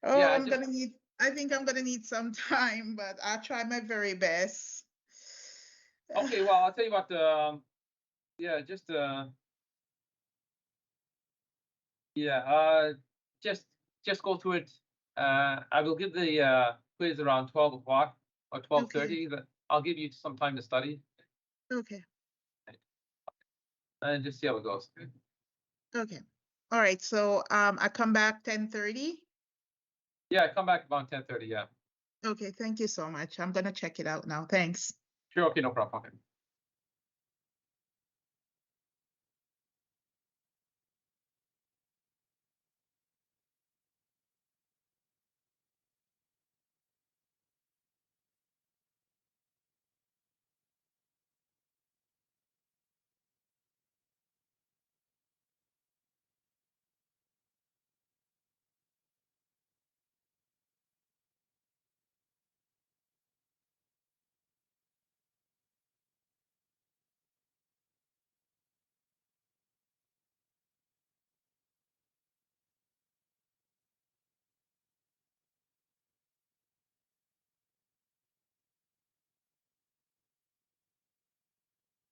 Oh, Yeah, I'm gonna need, I think I'm gonna need some time, but I'll try my very best. Okay, well, I'll tell you what, yeah, just yeah, just go through it. I will give the quiz around 12 o'clock or 12:30. Okay. I'll give you some time to study Okay. and just see how it goes. Okay. All right. So I come back 10:30. Yeah, come back about 10:30. Yeah, Okay, thank you so much. I'm gonna check it out now. Thanks. sure. Okay, no problem. Okay.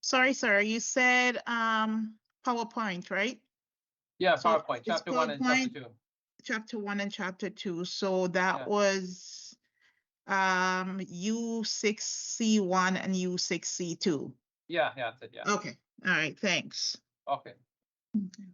Sorry, sir. You said PowerPoint, right? Yeah, So PowerPoint, it's chapter 1 and chapter PowerPoint 2. chapter 1 and chapter 2. So that Yeah. was U6C1 and U6C2. Yeah, that's it. Yeah. Okay. All right. Thanks. Okay. Okay.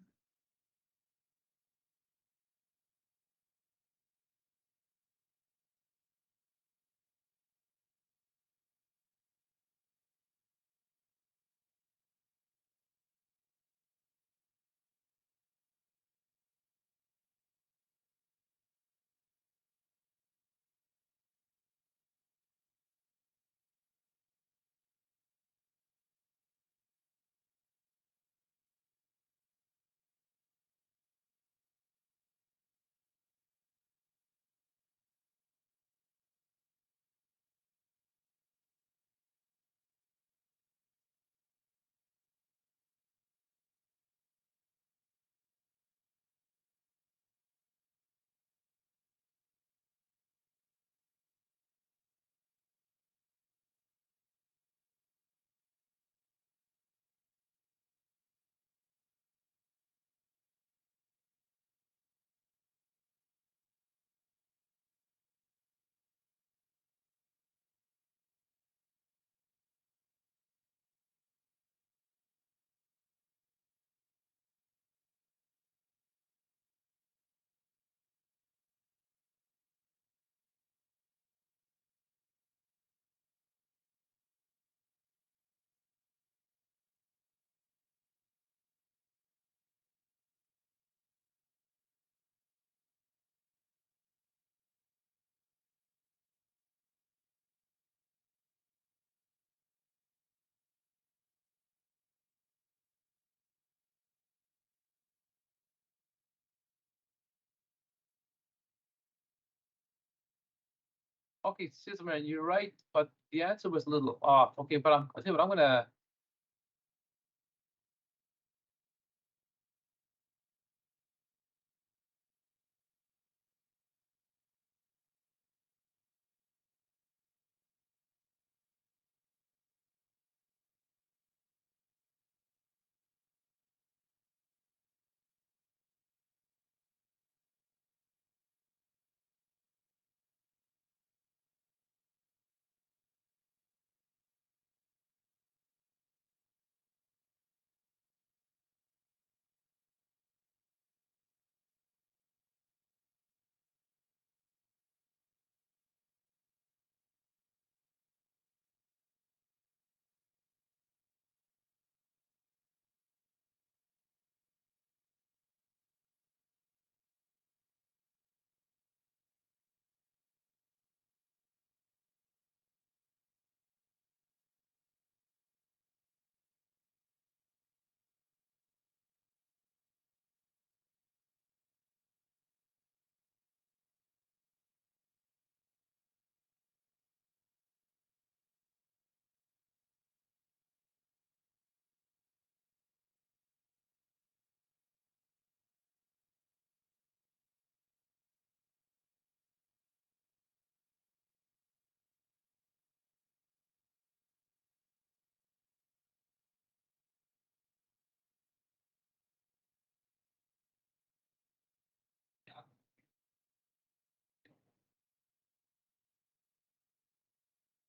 Okay, Susan, you're right, but the answer was a little off. Okay, but I'll tell you what, I'm gonna.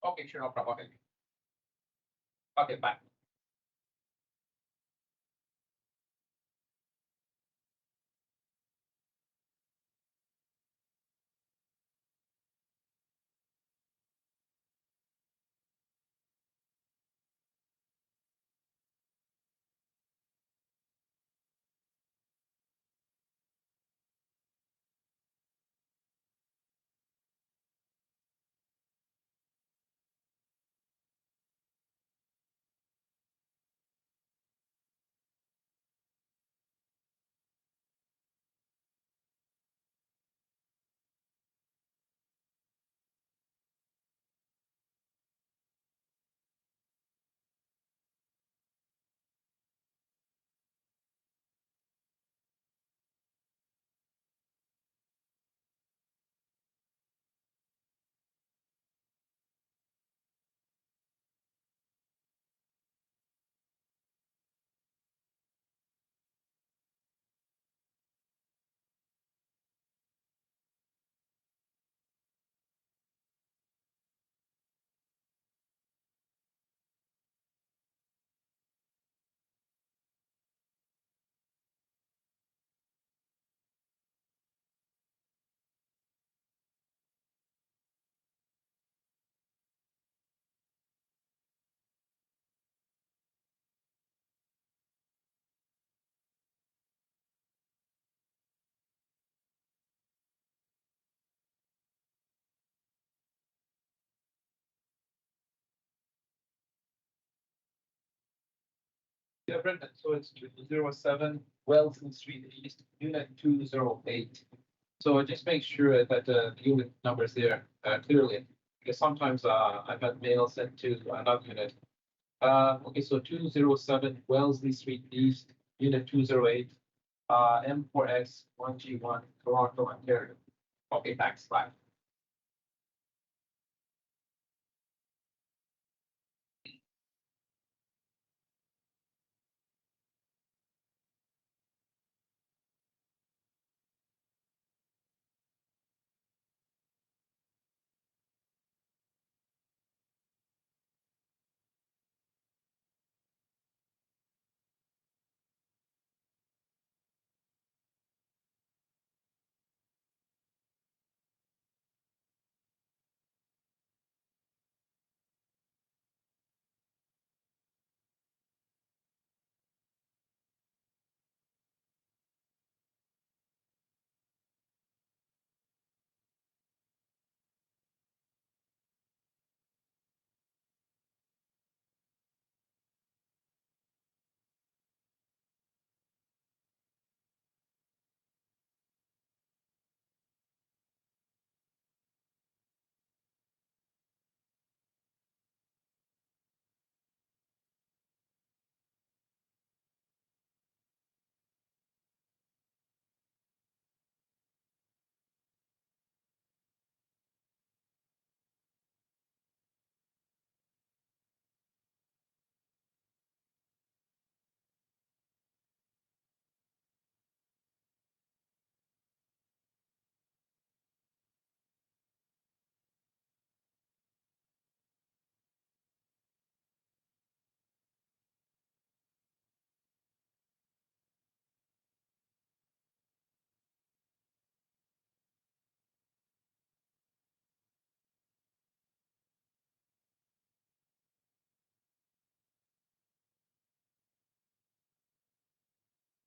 Okay, sure, no problem. Okay. Okay, bye. printed. So it's 207 Wellesley Street East, Unit 208. So just make sure that the unit number is there clearly, because sometimes I've had mail sent to another unit. Okay, so 207 Wellesley Street East, Unit 208, M4X 1G1, Toronto, Ontario. Okay, thanks. Bye.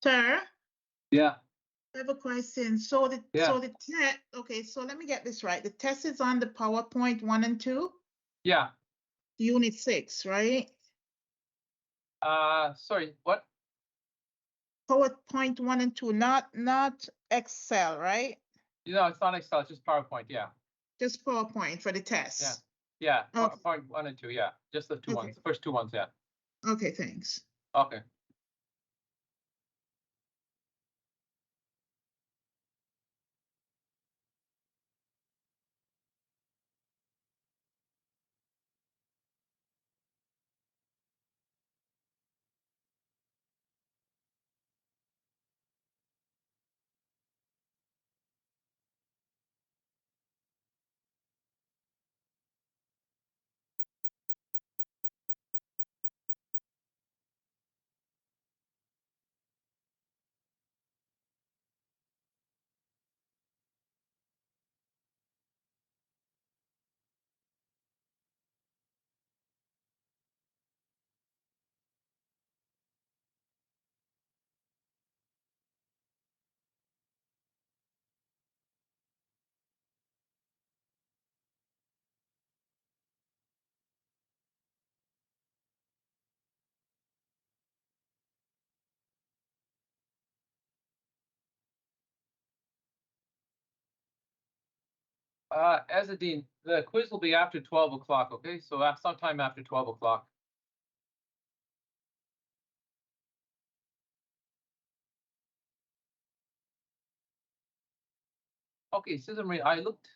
Sir, Yeah, I have a question. So the yeah, test, okay, so let me get this right. The test is on the PowerPoint 1 and 2, yeah. Unit 6, right? Sorry, what? PowerPoint 1 and 2, not Excel, right? It's not Excel, it's just PowerPoint. Yeah, Just PowerPoint for the yeah, test. yeah. Okay, Point one and two. Yeah, just the two okay, ones, the first two ones. Yeah. okay, thanks. Okay. As a dean, the quiz will be after 12 o'clock. Okay, so sometime after 12 o'clock. Okay, Susan Marie, I looked.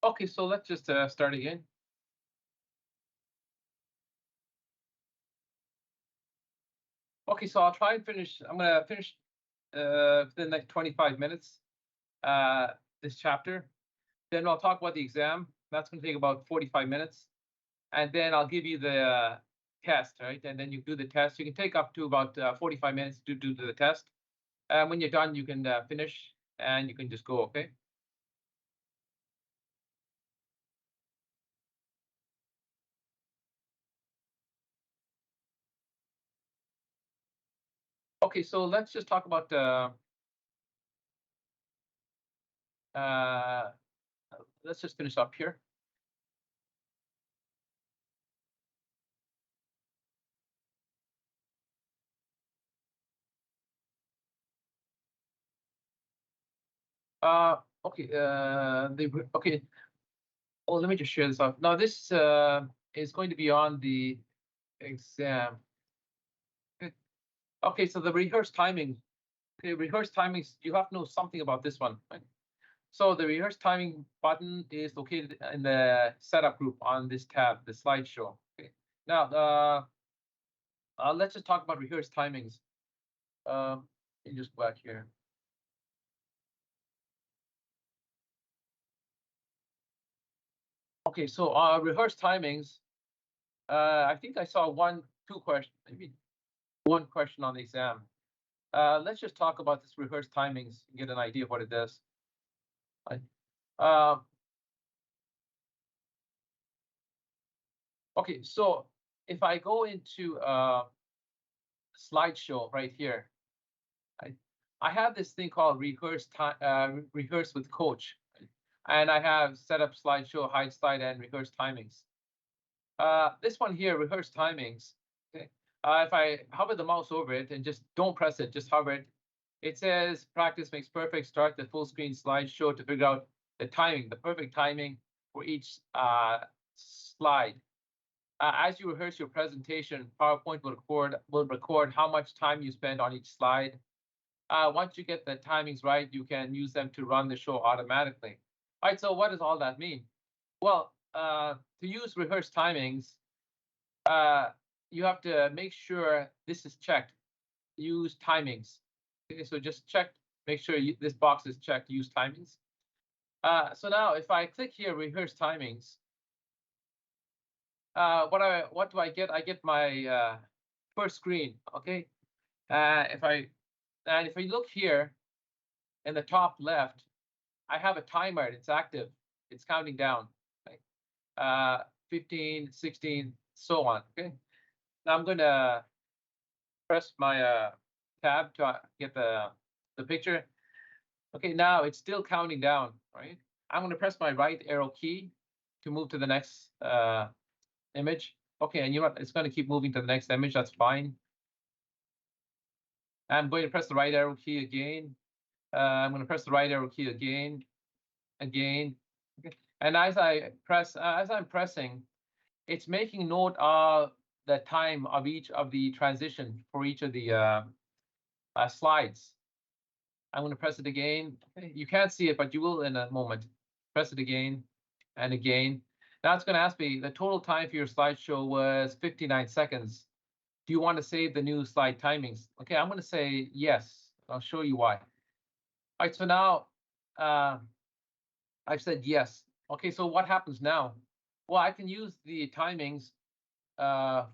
Okay, so let's just start again. Okay, so I'll try and finish. I'm gonna finish the next 25 minutes this chapter. Then I'll talk about the exam. That's gonna take about 45 minutes, and then I'll give you the test, right? And then you do the test. You can take up to about 45 minutes to do the test. And when you're done, you can finish and you can just go. Okay. Okay, so let's just talk about uh, let's just finish up here. Okay, okay. Well, let me just share this out. Now, this is going to be on the exam. Okay, so the rehearse timing. Okay, rehearse timings, you have to know something about this one, right? So the rehearse timing button is located in the setup group on this tab, the slideshow. Okay. Now, let's just talk about rehearse timings. Let me just go back here. Okay, so rehearse timings. I think I saw two questions, maybe one question on the exam. Let's just talk about this rehearse timings and get an idea of what it does. Right. Okay, so if I go into slideshow right here, I have this thing called rehearse with coach, right? And I have set up slideshow, hide slide, and rehearse timings. This one here, rehearse timings. Okay. If I hover the mouse over it and just don't press it, just hover it, it says practice makes perfect. Start the full screen slideshow to figure out the timing, the perfect timing for each slide. As you rehearse your presentation, PowerPoint will record how much time you spend on each slide. Once you get the timings right, you can use them to run the show automatically. All right, so what does all that mean? Well, to use rehearse timings, you have to make sure this is checked. Use timings. Okay, so just check, make sure this box is checked, use timings. So now if I click here, rehearse timings, what do I get? I get my first screen, okay? If I look here in the top left, I have a timer, it's active, it's counting down, right? 15, 16, so on, okay? Now I'm gonna press my tab to get the picture. Okay, now it's still counting down, right? I'm gonna press my right arrow key to move to the next image. Okay, and you know what? It's gonna keep moving to the next image, that's fine. I'm going to press the right arrow key again. I'm going to press the right arrow key again. Okay. And as I'm pressing, it's making note of the time of each of the transition for each of the slides. I'm going to press it again. Okay. You can't see it, but you will in a moment. Press it again and again. Now it's going to ask me the total time for your slideshow was 59 seconds. Do you want to save the new slide timings? Okay, I'm going to say yes. I'll show you why. All right, so now I've said yes. Okay, so what happens now? Well, I can use the timings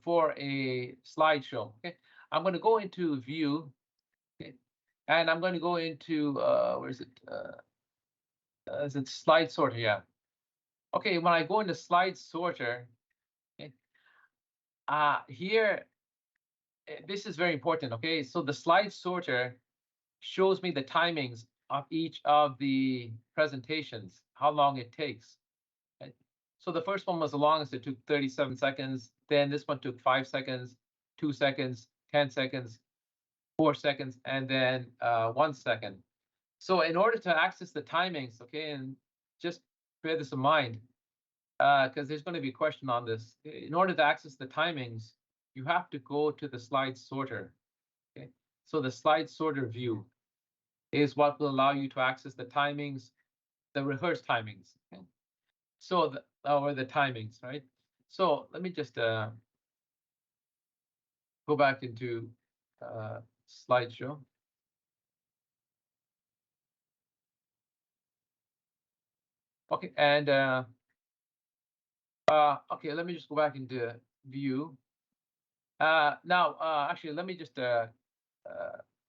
for a slideshow. Okay, I'm going to go into view, okay, and I'm going to go into where is it slide sorter? Yeah. Okay, when I go into slide sorter, okay, here this is very important. Okay, so the slide sorter shows me the timings of each of the presentations, how long it takes. Right? So the first one was the longest, it took 37 seconds. Then this one took 5 seconds, 2 seconds, 10 seconds, 4 seconds, and then 1 second. So in order to access the timings, okay, and just bear this in mind, because there's going to be a question on this. In order to access the timings, you have to go to the slide sorter. Okay, so the slide sorter view is what will allow you to access the timings, the rehearsed timings. Okay? So or the timings, right? So let me just go back into slideshow. Okay, and okay, let me just go back into view. Now, actually, let me just go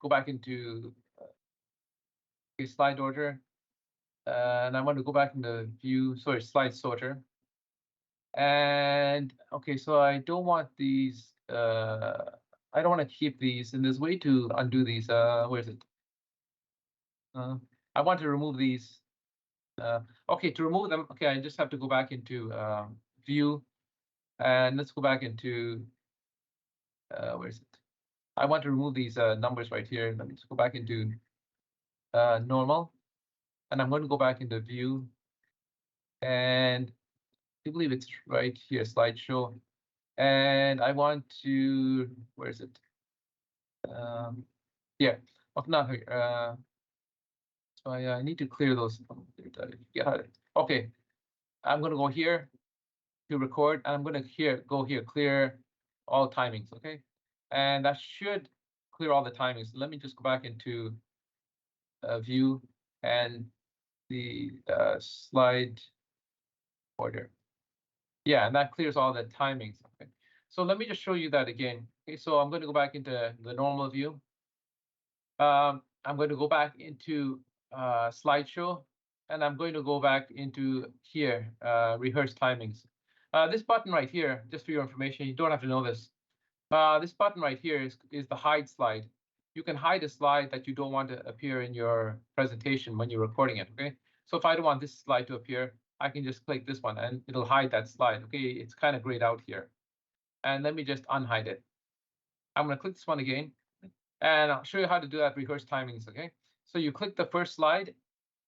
back into slide order, and I want to go back into view. Sorry, slide sorter. And okay, so I don't want these. I don't want to keep these, and there's a way to undo these. Where is it? I want to remove these. Okay, to remove them, okay, I just have to go back into view, and let's go back into where is it? I want to remove these numbers right here. Let me just go back into normal, and I'm going to go back into view, and I believe it's right here, slideshow, and I want to, where is it? Yeah, oh, not here. So I need to clear those. Yeah, okay. I'm going to go here to record, and I'm going to go here, clear all timings, okay? And that should clear all the timings. Let me just go back into view and the slide order. Yeah, and that clears all the timings. Okay. So let me just show you that again. Okay, so I'm going to go back into the normal view. I'm going to go back into slideshow, and I'm going to go back into here, rehearse timings. This button right here, just for your information, you don't have to know this. This button right here is the hide slide. You can hide a slide that you don't want to appear in your presentation when you're recording it, okay? So if I don't want this slide to appear, I can just click this one and it'll hide that slide, okay? It's kind of grayed out here. And let me just unhide it. I'm gonna click this one again, and I'll show you how to do that rehearse timings, okay? So you click the first slide,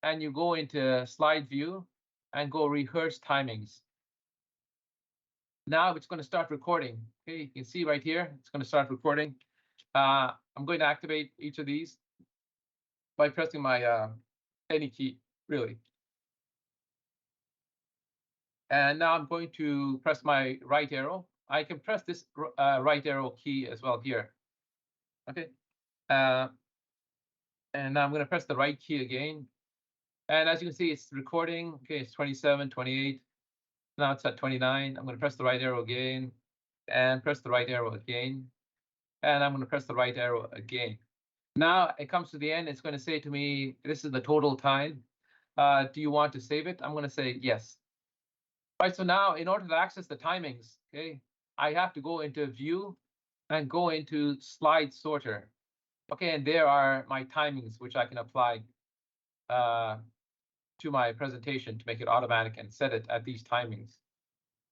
and you go into slide view, and go rehearse timings. Now it's going to start recording. Okay, you can see right here, it's going to start recording. I'm going to activate each of these by pressing my any key, really. And now I'm going to press my right arrow. I can press this right arrow key as well here. Okay. And now I'm going to press the right key again. And as you can see, it's recording. Okay, it's 27, 28. Now it's at 29. I'm going to press the right arrow again and press the right arrow again. And I'm going to press the right arrow again. Now it comes to the end. It's going to say to me, this is the total time. Do you want to save it? I'm going to say yes. All right, so now in order to access the timings, okay, I have to go into view and go into slide sorter. Okay, and there are my timings, which I can apply to my presentation to make it automatic and set it at these timings.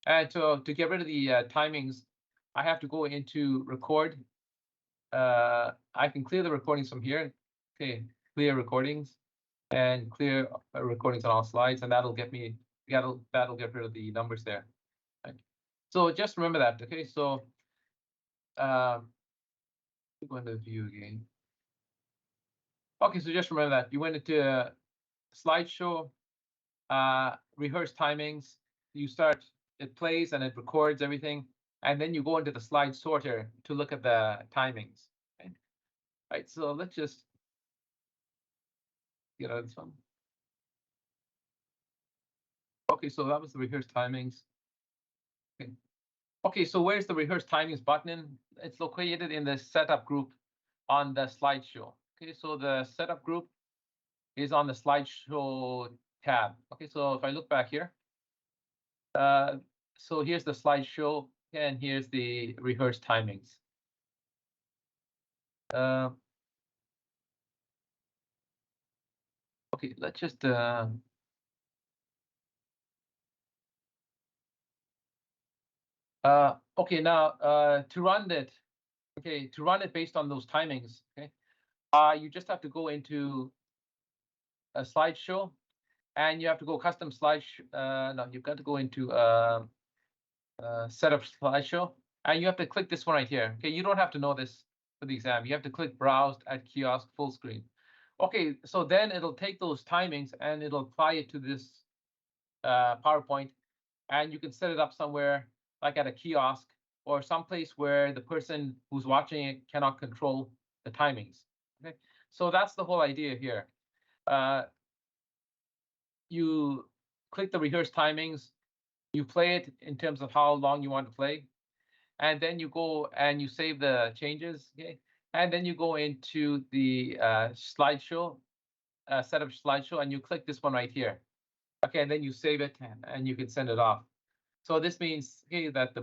And so to get rid of the timings, I have to go into record. I can clear the recordings from here. Okay, clear recordings and clear recordings on all slides, and that'll get me, that'll get rid of the numbers there. Right. So just remember that. Okay, so go into view again. Okay, so just remember that you went into slideshow, rehearse timings. You start, it plays and it records everything, and then you go into the slide sorter to look at the timings. Okay. Right, so let's just get out of this one. Okay, so that was the rehearse timings. Okay. Okay, so where's the rehearse timings button? It's located in the setup group on the slideshow. Okay, so the setup group is on the slideshow tab. Okay, so if I look back here, so here's the slideshow and here's the rehearse timings. Okay, let's just okay, now to run it, okay, to run it based on those timings, okay, you just have to go into a slideshow, and you have to go custom no, you've got to go into setup slideshow, and you have to click this one right here. Okay, you don't have to know this for the exam. You have to click browse at kiosk full screen. Okay, so then it'll take those timings and it'll apply it to this PowerPoint, and you can set it up somewhere like at a kiosk or someplace where the person who's watching it cannot control the timings. Okay, so that's the whole idea here. You click the rehearse timings, you play it in terms of how long you want to play, and then you go and you save the changes. Okay, and then you go into the slideshow, setup slideshow, and you click this one right here. Okay, and then you save it and you can send it off. So this means, okay, that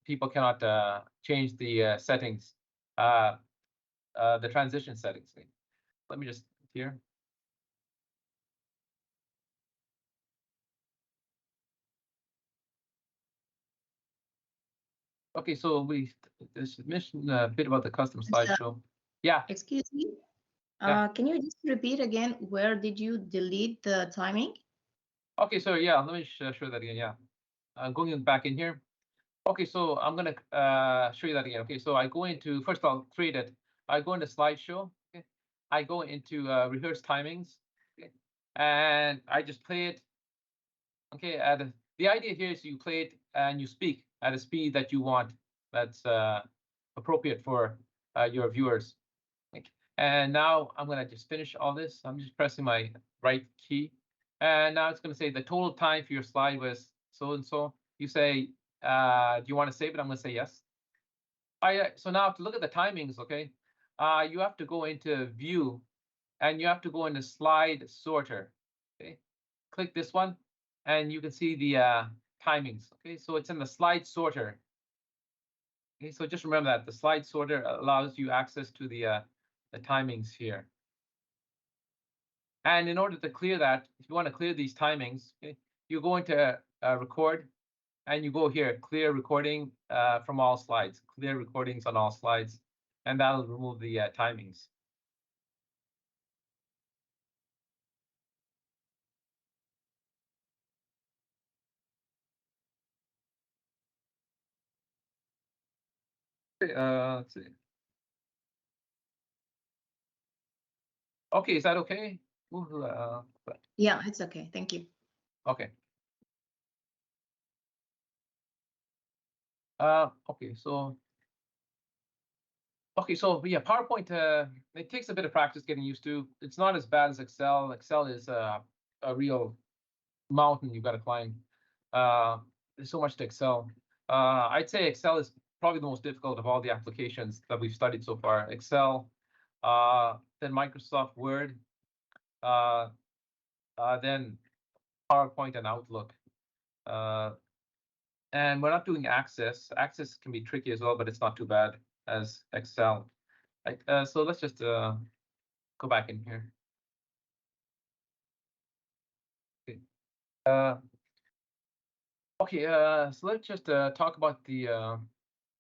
people cannot change the settings, the transition settings. Let me just here. Okay, so we mentioned a bit about the custom slideshow. Yeah. Excuse me. Yeah. Can you just repeat again? Where did you delete the timing? Okay, so yeah, let me show that again. Yeah, going back in here. Okay, so I'm gonna show you that again. Okay, so I go into, first I'll create it. I go into slideshow. Okay, I go into rehearse timings. Okay, and I just play it. Okay, the idea here is you play it and you speak at a speed that you want. That's appropriate for your viewers. Okay. And now I'm gonna just finish all this. I'm just pressing my right key, and now it's gonna say the total time for your slide was so and so. You say, do you want to save it? I'm gonna say yes. So now to look at the timings, okay, you have to go into view, and you have to go into slide sorter. Okay, click this one, and you can see the timings. Okay, so it's in the slide sorter. Okay, so just remember that the slide sorter allows you access to the timings here. And in order to clear that, if you want to clear these timings, okay, you go into record, and you go here, clear recording from all slides, clear recordings on all slides, and that'll remove the timings. Okay, let's see. Okay, is that okay? Ooh, Yeah, it's okay. Thank you. okay. Okay, so yeah, PowerPoint, it takes a bit of practice getting used to. It's not as bad as Excel. Excel is a real mountain you've got to climb. There's so much to Excel. I'd say Excel is probably the most difficult of all the applications that we've studied so far. Excel, then Microsoft Word, then PowerPoint and Outlook. And we're not doing Access. Access can be tricky as well, but it's not too bad as Excel. So let's just go back in here. Okay. Okay. So let's just talk about the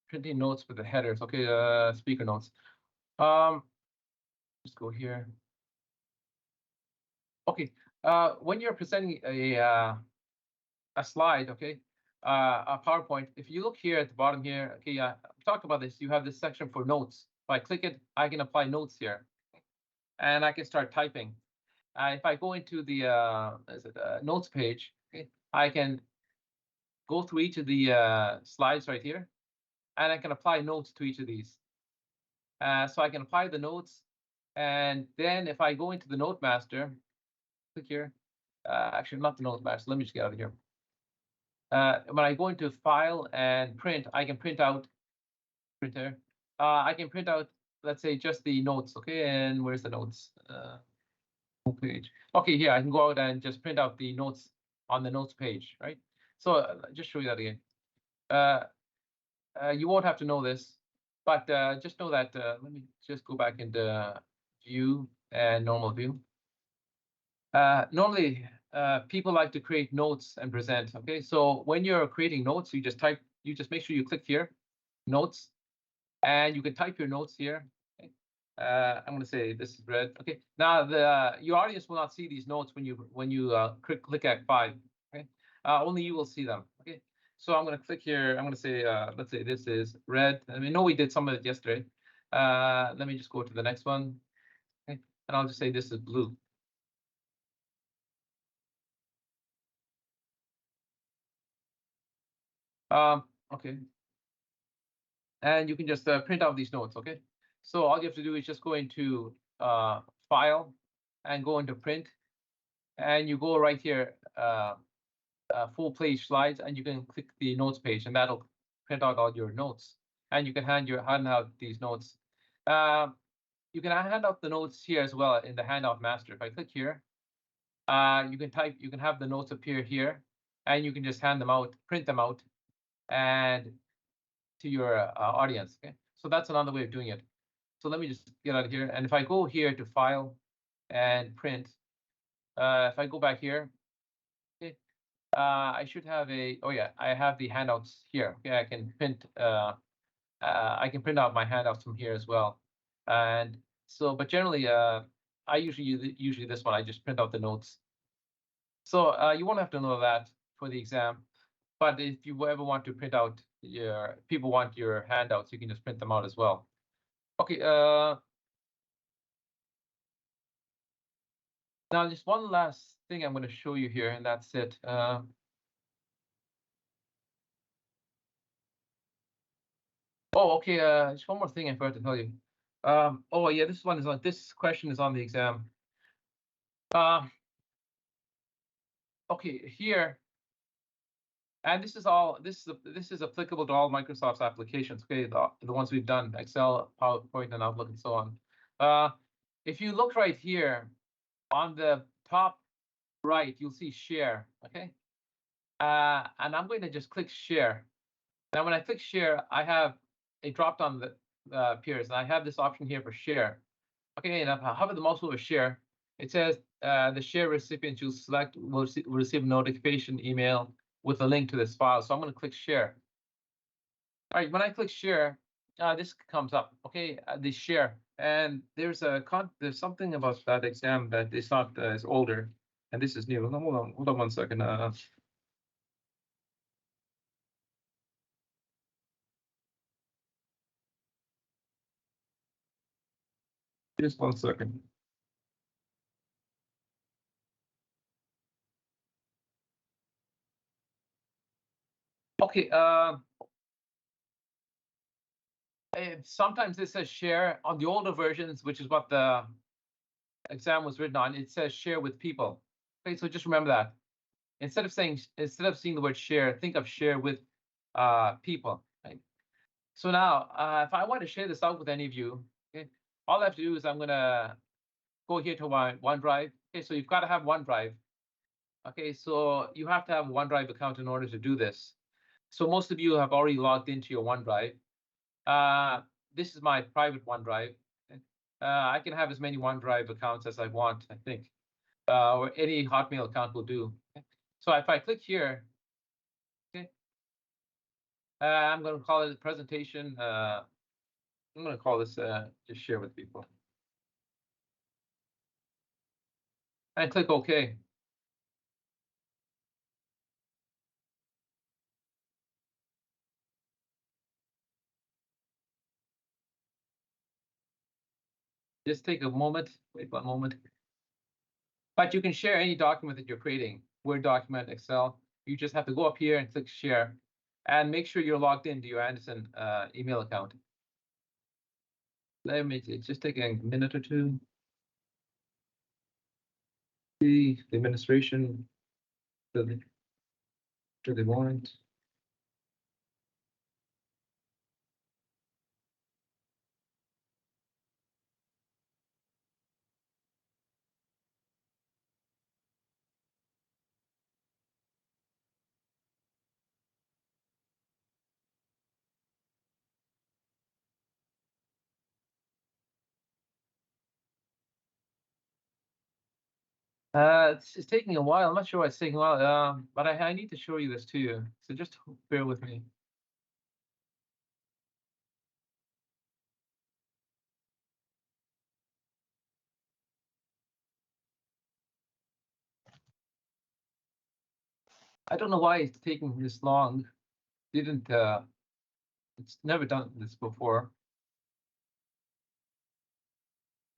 printing notes with the headers. Okay. Speaker notes. Just go here. Okay. When you're presenting a slide, okay, a PowerPoint, if you look here at the bottom here, okay, we talked about this. You have this section for notes. If I click it, I can apply notes here, and I can start typing. If I go into the notes page, okay, I can go through each of the slides right here, and I can apply notes to each of these. So I can apply the notes, and then if I go into the Note Master, click here. Actually, not the Note Master. Let me just get out of here. When I go into File and Print, I can print out printer. I can print out, let's say, just the notes. Okay, and where's the notes? Page. Okay, here I can go out and just print out the notes on the notes page, right? So just show you that again. You won't have to know this, but just know that. Let me just go back into View and Normal View. Normally, people like to create notes and present. Okay, so when you're creating notes, you just make sure you click here, Notes, and you can type your notes here. Okay. I'm going to say this is red. Okay. Now your audience will not see these notes when you click F5. Okay. Only you will see them. Okay. So I'm going to click here. I'm going to say let's say this is red. I mean, no, we did some of it yesterday. Let me just go to the next one. Okay. And I'll just say this is blue. Okay. And you can just print out these notes, okay? So all you have to do is just go into File and go into Print, and you go right here, full page slides, and you can click the Notes page, and that'll print out all your notes. And you can hand out these notes. You can hand out the notes here as well in the Handout Master. If I click here, you can have the notes appear here, and you can just hand them out, print them out, and to your audience. Okay, so that's another way of doing it. So let me just get out of here, and if I go here to File and Print, if I go back here, okay, I should have oh yeah, I have the handouts here. Okay, I can print out my handouts from here as well. And so, but generally, I usually this one. I just print out the notes. So you won't have to know that for the exam, but if you ever want to print out people want your handouts, you can just print them out as well. Okay. Now just one last thing I'm going to show you here, and that's it. Oh, okay. Just one more thing I forgot to tell you. Oh yeah, this question is on the exam. Okay, here, and this is applicable to all Microsoft's applications. Okay, the ones we've done, Excel, PowerPoint, and Outlook, and so on. If you look right here on the top right, you'll see Share. Okay, and I'm going to just click Share. Now, when I click Share, I have a drop-down that appears, and I have this option here for Share. Okay, and if I hover the mouse over Share, it says the share recipient you select will receive a notification email with a link to this file. So I'm going to click Share. All right, when I click Share, this comes up. Okay, the Share, and there's something about that exam that is not is older, and this is new. Hold on 1 second. Just 1 second. Okay. Sometimes it says Share on the older versions, which is what the exam was written on. It says Share with people. Okay, so just remember that. Instead of seeing the word Share, think of Share with people. Right? So now, if I want to share this out with any of you, okay, all I have to do is I'm gonna go here to my OneDrive. Okay, so you've got to have OneDrive. Okay, so you have to have a OneDrive account in order to do this. So most of you have already logged into your OneDrive. This is my private OneDrive. I can have as many OneDrive accounts as I want, I think, or any Hotmail account will do. Okay? So if I click here, okay, I'm going to call it a presentation. I'm going to call this just share with people. And click OK. Just take a moment, wait 1 moment. But you can share any document that you're creating, Word document, Excel. You just have to go up here and click share, and make sure you're logged into your Anderson email account. Let me just take a minute or two. The administration, do they want? It's taking a while. I'm not sure why it's taking a while, but I need to show you this to you. So just bear with me. I don't know why it's taking this long. It's never done this before.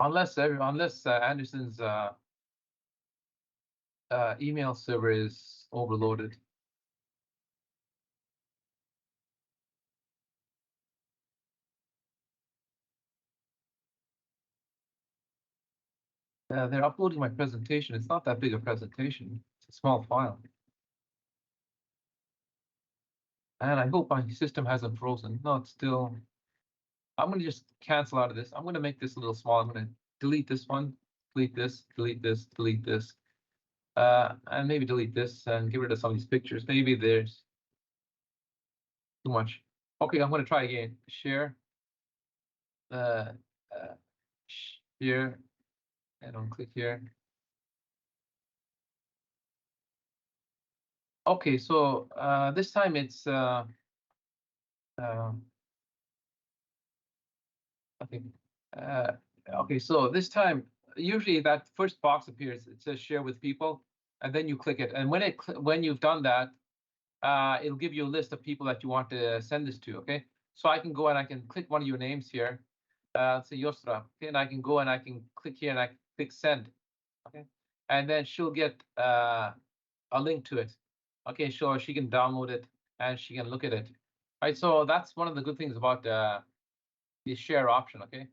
Unless Anderson's email server is overloaded. they're uploading my presentation. It's not that big a presentation. It's a small file. And I hope my system hasn't frozen. No, it's still. I'm going to just cancel out of this. I'm going to make this a little small. I'm going to delete this one, delete this, delete this, delete this. And maybe delete this and get rid of some of these pictures. Maybe there's too much. Okay, I'm going to try again. Share. Share. And I'll click here. Okay, so this time it's okay. Okay, so this time usually that first box appears. It says share with people, and then you click it. And when you've done that, it'll give you a list of people that you want to send this to. Okay, so I can go and I can click one of your names here. Let's say Yosra. Okay, and I can go and I can click here and I can click send. Okay, and then she'll get a link to it. Okay, so she can download it and she can look at it. Right, so that's one of the good things about the share option. Okay,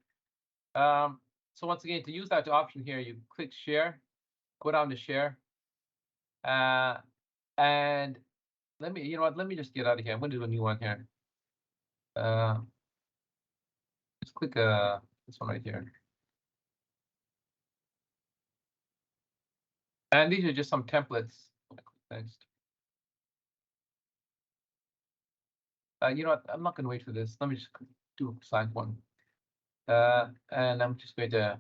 so once again, to use that option here, you click share, go down to share, and let me, you know what? Let me just get out of here. I'm going to do a new one here. Just click this one right here. And these are just some templates. Next. You know what? I'm not going to wait for this. Let me just do a blank one. And I'm just going to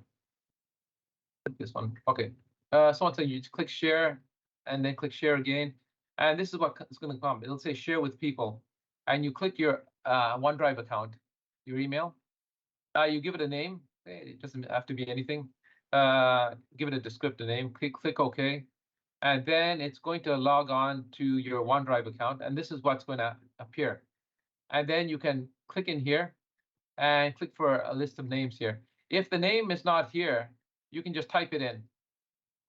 click this one. Okay. So once again, you just click share and then click share again. And this is what is going to come. It'll say share with people. And you click your OneDrive account, your email. You give it a name. It doesn't have to be anything. Give it a descriptive name. Click OK. And then it's going to log on to your OneDrive account. And this is what's going to appear. And then you can click in here and click for a list of names here. If the name is not here, you can just type it in.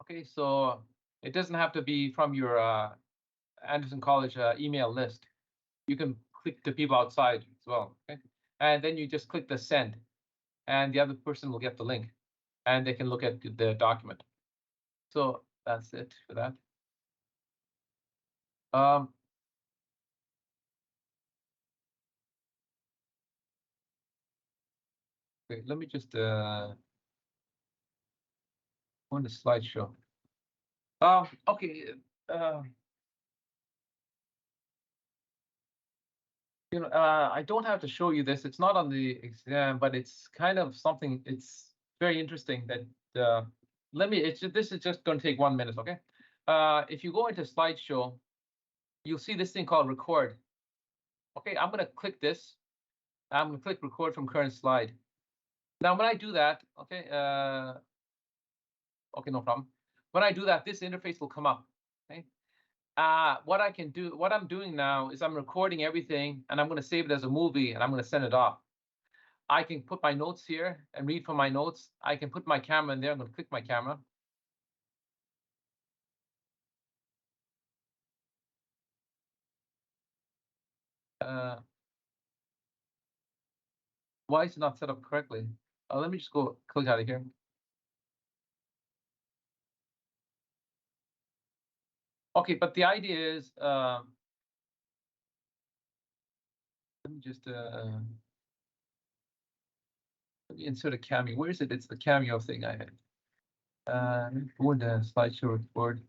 Okay, so it doesn't have to be from your Anderson College email list. You can click to people outside as well. Okay, and then you just click the send, and the other person will get the link, and they can look at the document. So that's it for that. Okay, let me just go on the slideshow. Okay. You know, I don't have to show you this. It's not on the exam, but it's kind of something. It's very interesting that. This is just going to take 1 minute, okay? If you go into slideshow, you'll see this thing called record. Okay, I'm going to click this. I'm going to click record from current slide. Now, when I do that, okay, okay, no problem. When I do that, this interface will come up. Okay. What I'm doing now is I'm recording everything and I'm going to save it as a movie and I'm going to send it off. I can put my notes here and read from my notes. I can put my camera in there. I'm going to click my camera. Why is it not set up correctly? Let me just go click out of here. Okay, but the idea is, let me just let me insert a cameo. Where is it? It's the cameo thing I had. Go into slideshow record.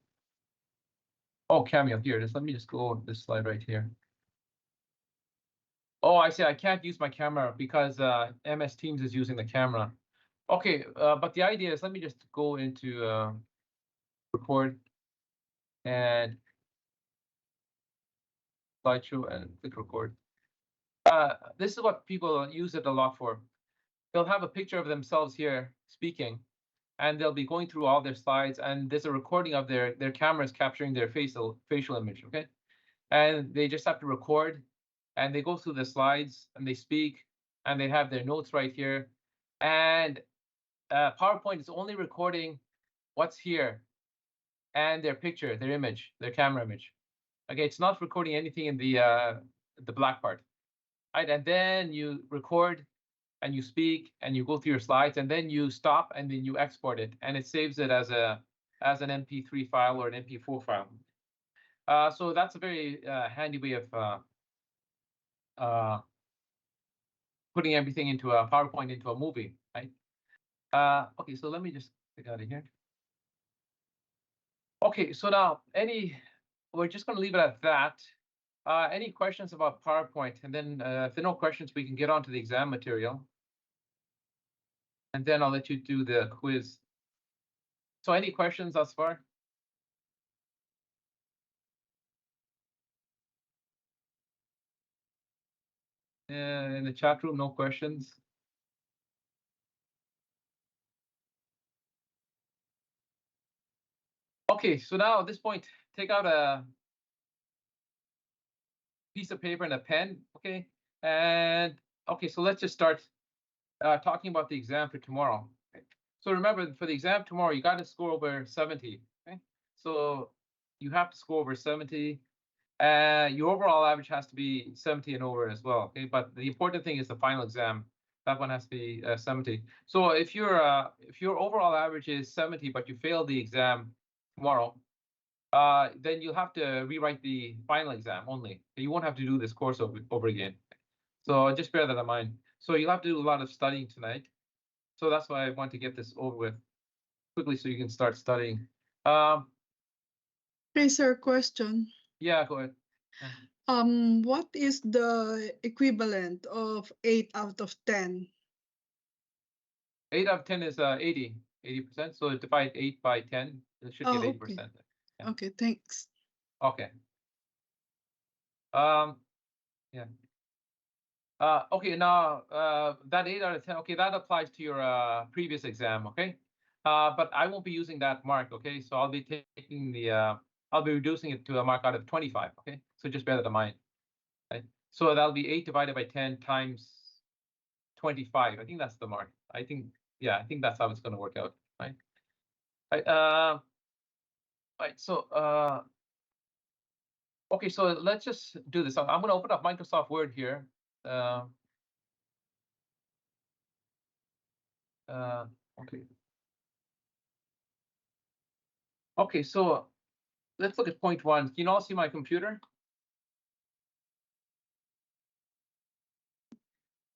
Oh, cameo, here it is. Let me just go this slide right here. Oh, I see. I can't use my camera because MS Teams is using the camera. Okay, but the idea is, let me just go into record and slideshow and click record. This is what people use it a lot for. They'll have a picture of themselves here speaking, and they'll be going through all their slides, and there's a recording of their cameras capturing their facial image, okay? And they just have to record, and they go through the slides, and they speak, and they have their notes right here. And PowerPoint is only recording what's here, and their picture, their image, their camera image. Okay, it's not recording anything in the black part. Right, and then you record, and you speak and you go through your slides and then you stop and then you export it and it saves it as an MP3 file or an MP4 file. So that's a very handy way of putting everything into a PowerPoint into a movie, right? Okay, so let me just get out of here. Okay, so now we're just going to leave it at that. Any questions about PowerPoint? And then if there are no questions, we can get on to the exam material. And then I'll let you do the quiz. So any questions thus far? In the chat room, no questions. Okay, so now at this point, take out a piece of paper and a pen, okay? And okay, so let's just start talking about the exam for tomorrow. Okay? So remember, for the exam tomorrow, you got to score over 70, okay? So you have to score over 70. Your overall average has to be 70 and over as well, okay? But the important thing is the final exam. That one has to be 70. So if your overall average is 70, but you fail the exam tomorrow, then you'll have to rewrite the final exam only. You won't have to do this course over again. So just bear that in mind. So you'll have to do a lot of studying tonight. So that's why I want to get this over with quickly so you can start studying. Hey, sir, question. Yeah, go ahead. What is the equivalent of 8 out of 10? 8 out of 10 is 80%. So divide 8 by 10, it should get 80%. Okay. Yeah. Okay, thanks. Okay. Yeah. Okay, now that 8 out of 10, okay, that applies to your previous exam, okay? But I won't be using that mark, okay? So I'll be taking I'll be reducing it to a mark out of 25, okay? So just bear that in mind. Right? So that'll be 8 divided by 10 times 25. I think that's the mark. I think that's how it's going to work out, right? Right, so okay, so let's just do this. I'm going to open up Microsoft Word here. Okay. Okay, so let's look at point 1. Can you all see my computer?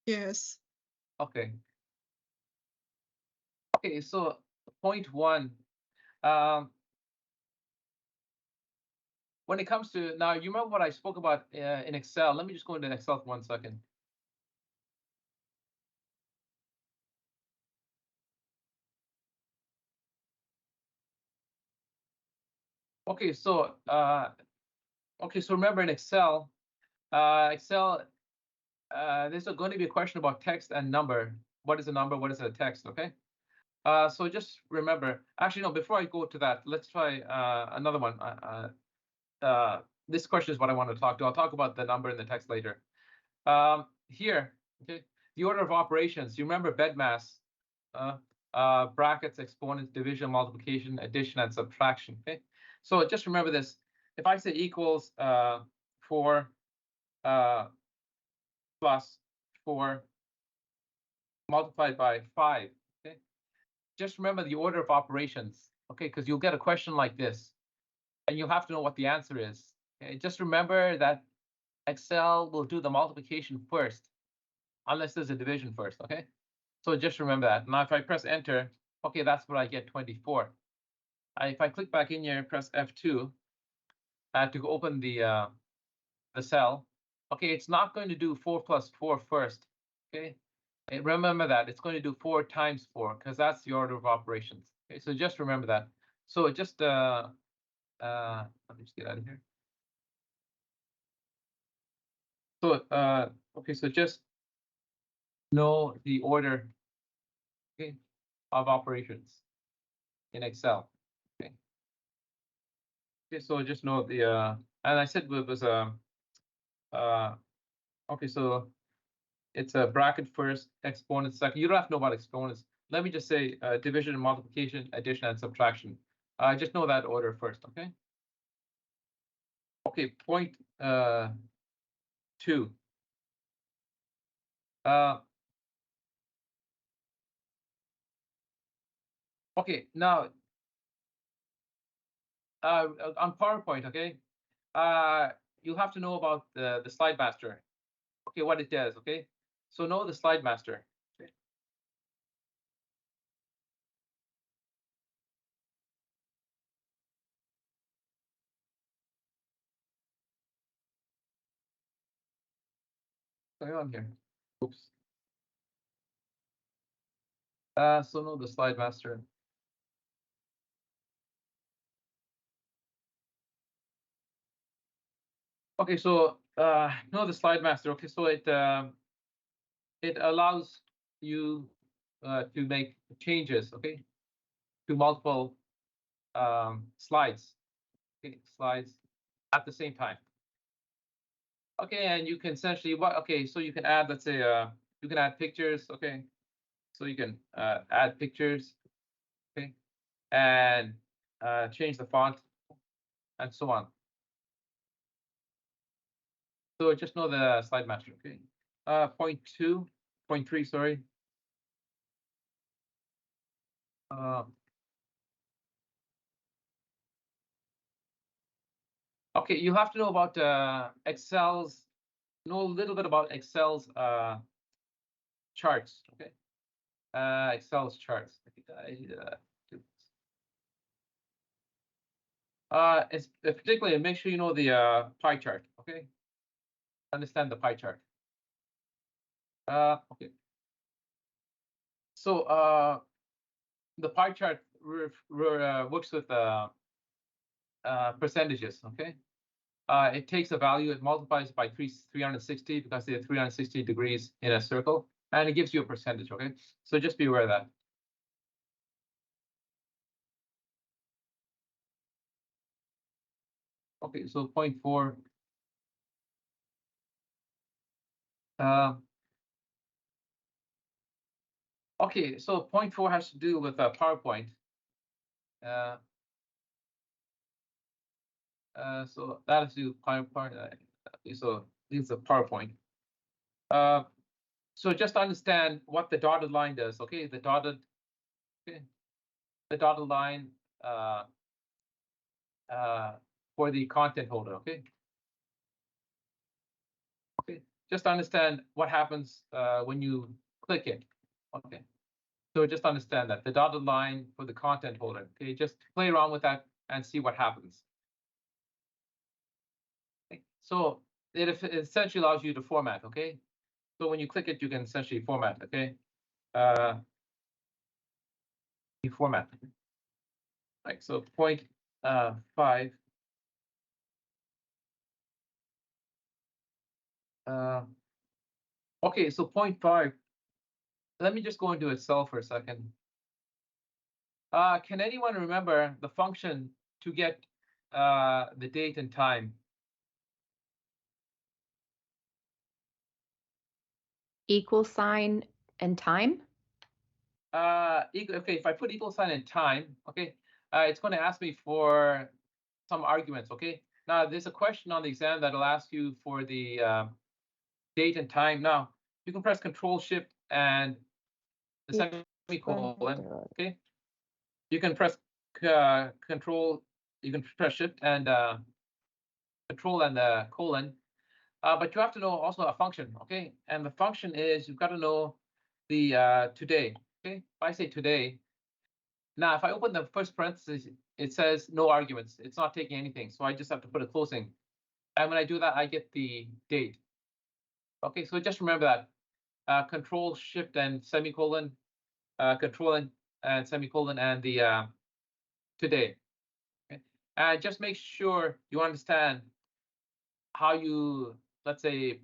Yes. Okay. Okay, so point 1. When it comes to now, you remember what I spoke about in Excel. Let me just go into Excel for 1 second. Okay, so remember in Excel, there's going to be a question about text and number. What is a number? What is a text? Okay. So just remember. Actually, no. Before I go to that, let's try another one. This question is what I want to talk to. I'll talk about the number and the text later. Here, okay, the order of operations. You remember bedmass, brackets, exponents, division, multiplication, addition, and subtraction. Okay, so just remember this. If I say equals 4 plus 4 multiplied by 5, okay, just remember the order of operations. Okay, because you'll get a question like this, and you'll have to know what the answer is. Okay, just remember that Excel will do the multiplication first, unless there's a division first, okay? So just remember that. Now, if I press enter, okay, that's what I get, 24. If I click back in here and press F2 to open the cell, okay, it's not going to do 4 plus 4 first, okay? And remember that, it's going to do 4 times 4, because that's the order of operations. Okay, so just remember that. So just, let me just get out of here. So, okay, so just know the order, okay, of operations in Excel. Okay. Okay, so just know the and I said it was okay, so it's a bracket first, exponent second. You don't have to know about exponents. Let me just say division, multiplication, addition, and subtraction. Just know that order first, okay? Okay, point 2. Okay, now on PowerPoint, okay, you have to know about the slide master. Okay, what it does. Okay, so know the slide master. Okay. Going on here. Oops. So know the slide master. Okay, so know the slide master. Okay, so it allows you to make changes. Okay, to multiple slides. Okay, slides at the same time. Okay, and you can essentially okay, so you can add, let's say, you can add pictures. Okay, so you can add pictures. Okay, and change the font and so on. So just know the slide master. Okay, point 3, sorry. Okay, you have to know about Excel's, know a little bit about Excel's charts. Okay, Excel's charts. It's particularly make sure you know the pie chart. Okay, understand the pie chart. Okay. So the pie chart works with percentages. Okay. It takes a value, it multiplies by 360 because there are 360 degrees in a circle, and it gives you a percentage. Okay, so just be aware of that. Okay, so point 4. Okay, so point 4 has to do with PowerPoint. So that has to do with PowerPoint. So this is a PowerPoint. So just understand what the dotted line does. Okay, the dotted line for the content holder. Okay. Okay, just understand what happens when you click it. Okay, so just understand that the dotted line for the content holder. Okay, just play around with that and see what happens. Okay. So it essentially allows you to format. Okay, so when you click it, you can essentially format. Okay, you format. Like so, point 5. Okay, so point 5. Let me just go into Excel for a second. Can anyone remember the function to get the date and time? Equal sign and time? Okay, if I put equal sign and time, okay, it's going to ask me for some arguments. Okay, now there's a question on the exam that'll ask you for the date and time. Now you can press Control Shift and the semicolon. Okay, you can press Control. You can press Shift and Control and the colon. But you have to know also a function. Okay, and the function is you've got to know the today. Okay, if I say today, now if I open the first parenthesis, it says no arguments. It's not taking anything, so I just have to put a closing. And when I do that, I get the date. Okay, so just remember that Control Shift and semicolon, Control and semicolon, and the today. Okay, and just make sure you understand how you, let's say,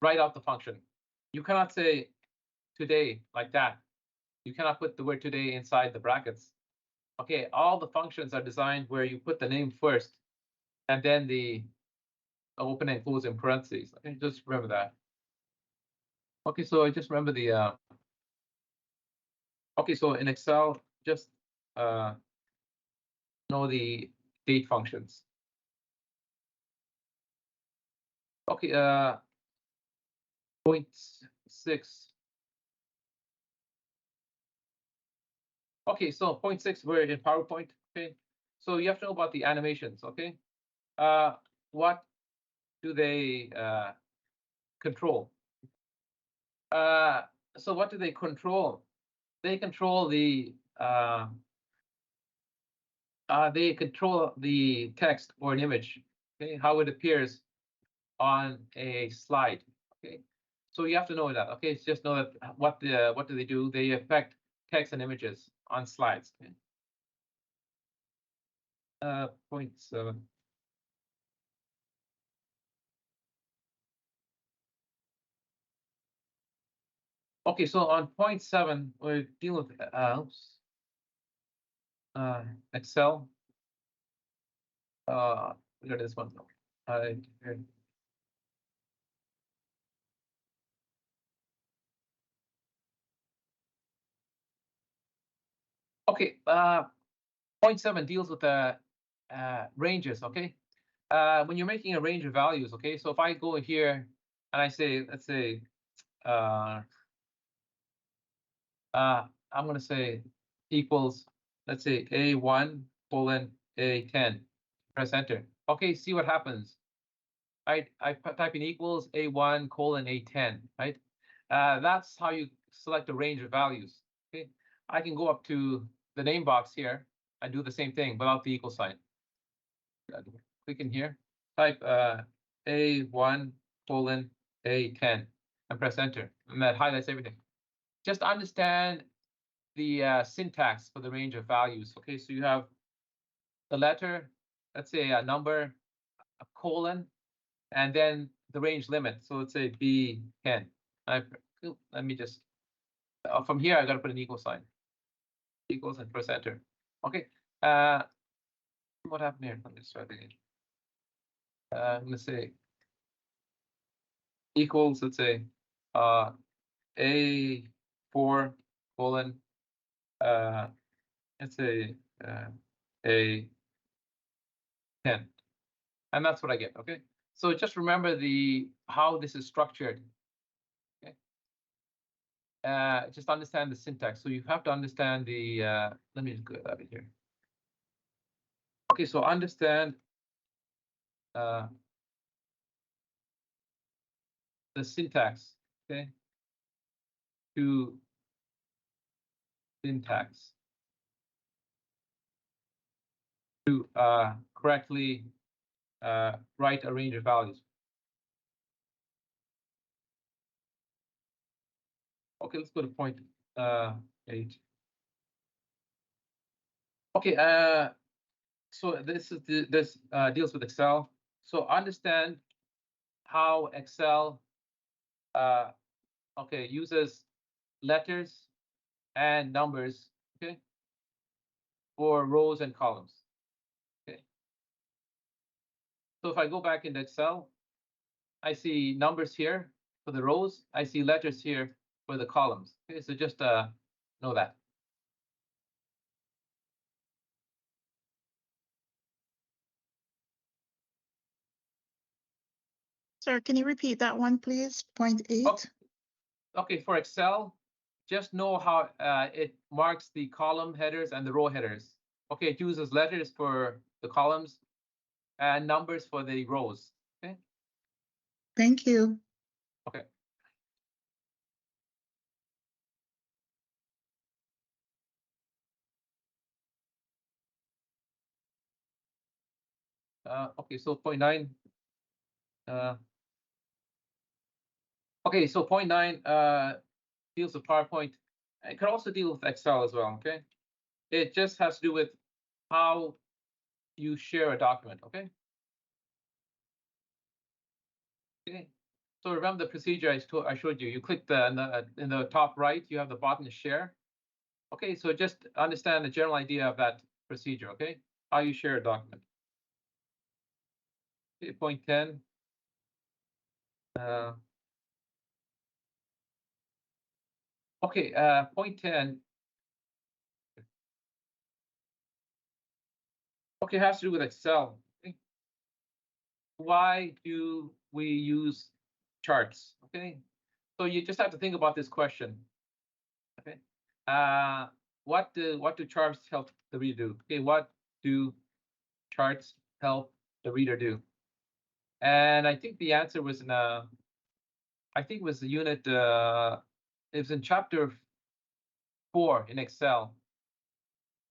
write out the function. You cannot say today like that. You cannot put the word today inside the brackets. Okay, all the functions are designed where you put the name first and then the open and close in parentheses. Okay, just remember that. Okay, so I just remember the okay, so in Excel, just know the date functions. Okay, point 6. Okay, so point 6, we're in PowerPoint. Okay, so you have to know about the animations. Okay, what do they control? So what do they control? They control the text or an image. Okay, how it appears on a slide. Okay, so you have to know that. Okay, just know that what do they do? They affect text and images on slides. Okay. Point 7. Okay, so on point 7, we're dealing with Excel. Look at this one. Okay, point 7 deals with the ranges. Okay, when you're making a range of values. Okay, so if I go here and I say, let's say, I'm going to say equals, let's say A1 colon A10. Press enter. Okay, see what happens. I type in equals A1 colon A10, right? That's how you select a range of values. Okay, I can go up to the name box here and do the same thing without the equal sign. Click in here, type A1 colon A10 and press enter, and that highlights everything. Just understand the syntax for the range of values. Okay, so you have the letter, let's say a number, a colon, and then the range limit. So let's say B10. Let me just, from here, I got to put an equal sign. Equals and press enter. Okay. What happened here? Let me start again. I'm going to say equals, let's say, A4 colon, let's say, A10. And that's what I get. Okay. So just remember how this is structured. Okay. Just understand the syntax. So you have to understand the. Let me just go out of here. Okay, so understand the syntax. Okay. To syntax to correctly write a range of values. Okay, let's go to point 8. Okay, so this deals with Excel. So understand how Excel uses letters and numbers, okay, for rows and columns. Okay. So if I go back into Excel, I see numbers here for the rows. I see letters here for the columns. Okay, so just know that. Sir, can you repeat that one, please? Point 8. Okay, for Excel, just know how it marks the column headers and the row headers. Okay, it uses letters for the columns and numbers for the rows. Okay. Thank you. Okay. Okay, so point 9. Okay, so point 9 deals with PowerPoint. It could also deal with Excel as well. Okay, it just has to do with how you share a document. Okay. Okay. So remember the procedure I showed you. You click in the top right, you have the button to share. Okay, so just understand the general idea of that procedure. Okay, how you share a document. Okay, point 10. Okay, point 10. Okay, has to do with Excel. Okay. Why do we use charts? Okay, so you just have to think about this question. Okay, what do charts help the reader do? Okay, what do charts help the reader do? And I think the answer was in I think it was the unit it was in chapter 4 in Excel.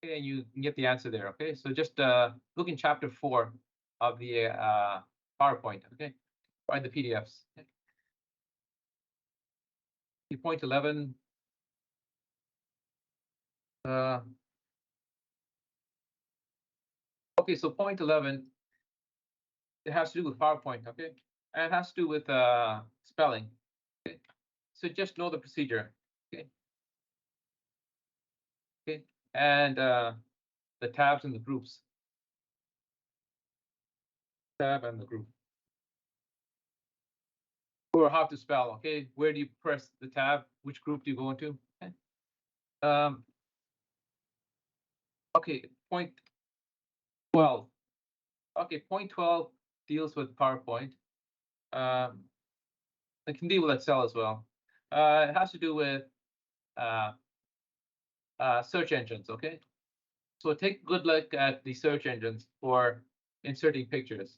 Okay, and you can get the answer there. Okay, so just look in chapter 4 of the PowerPoint. Okay, or the PDFs. Okay. Point 11. Okay, so point 11, it has to do with PowerPoint, okay? And it has to do with spelling. Okay. So just know the procedure. Okay. Okay. And the tabs and the groups. Tab and the group. Or how to spell, okay? Where do you press the tab? Which group do you go into? Okay. Okay, point 12. Okay, point 12 deals with PowerPoint. It can deal with Excel as well. It has to do with search engines, okay? So take a good look at the search engines for inserting pictures.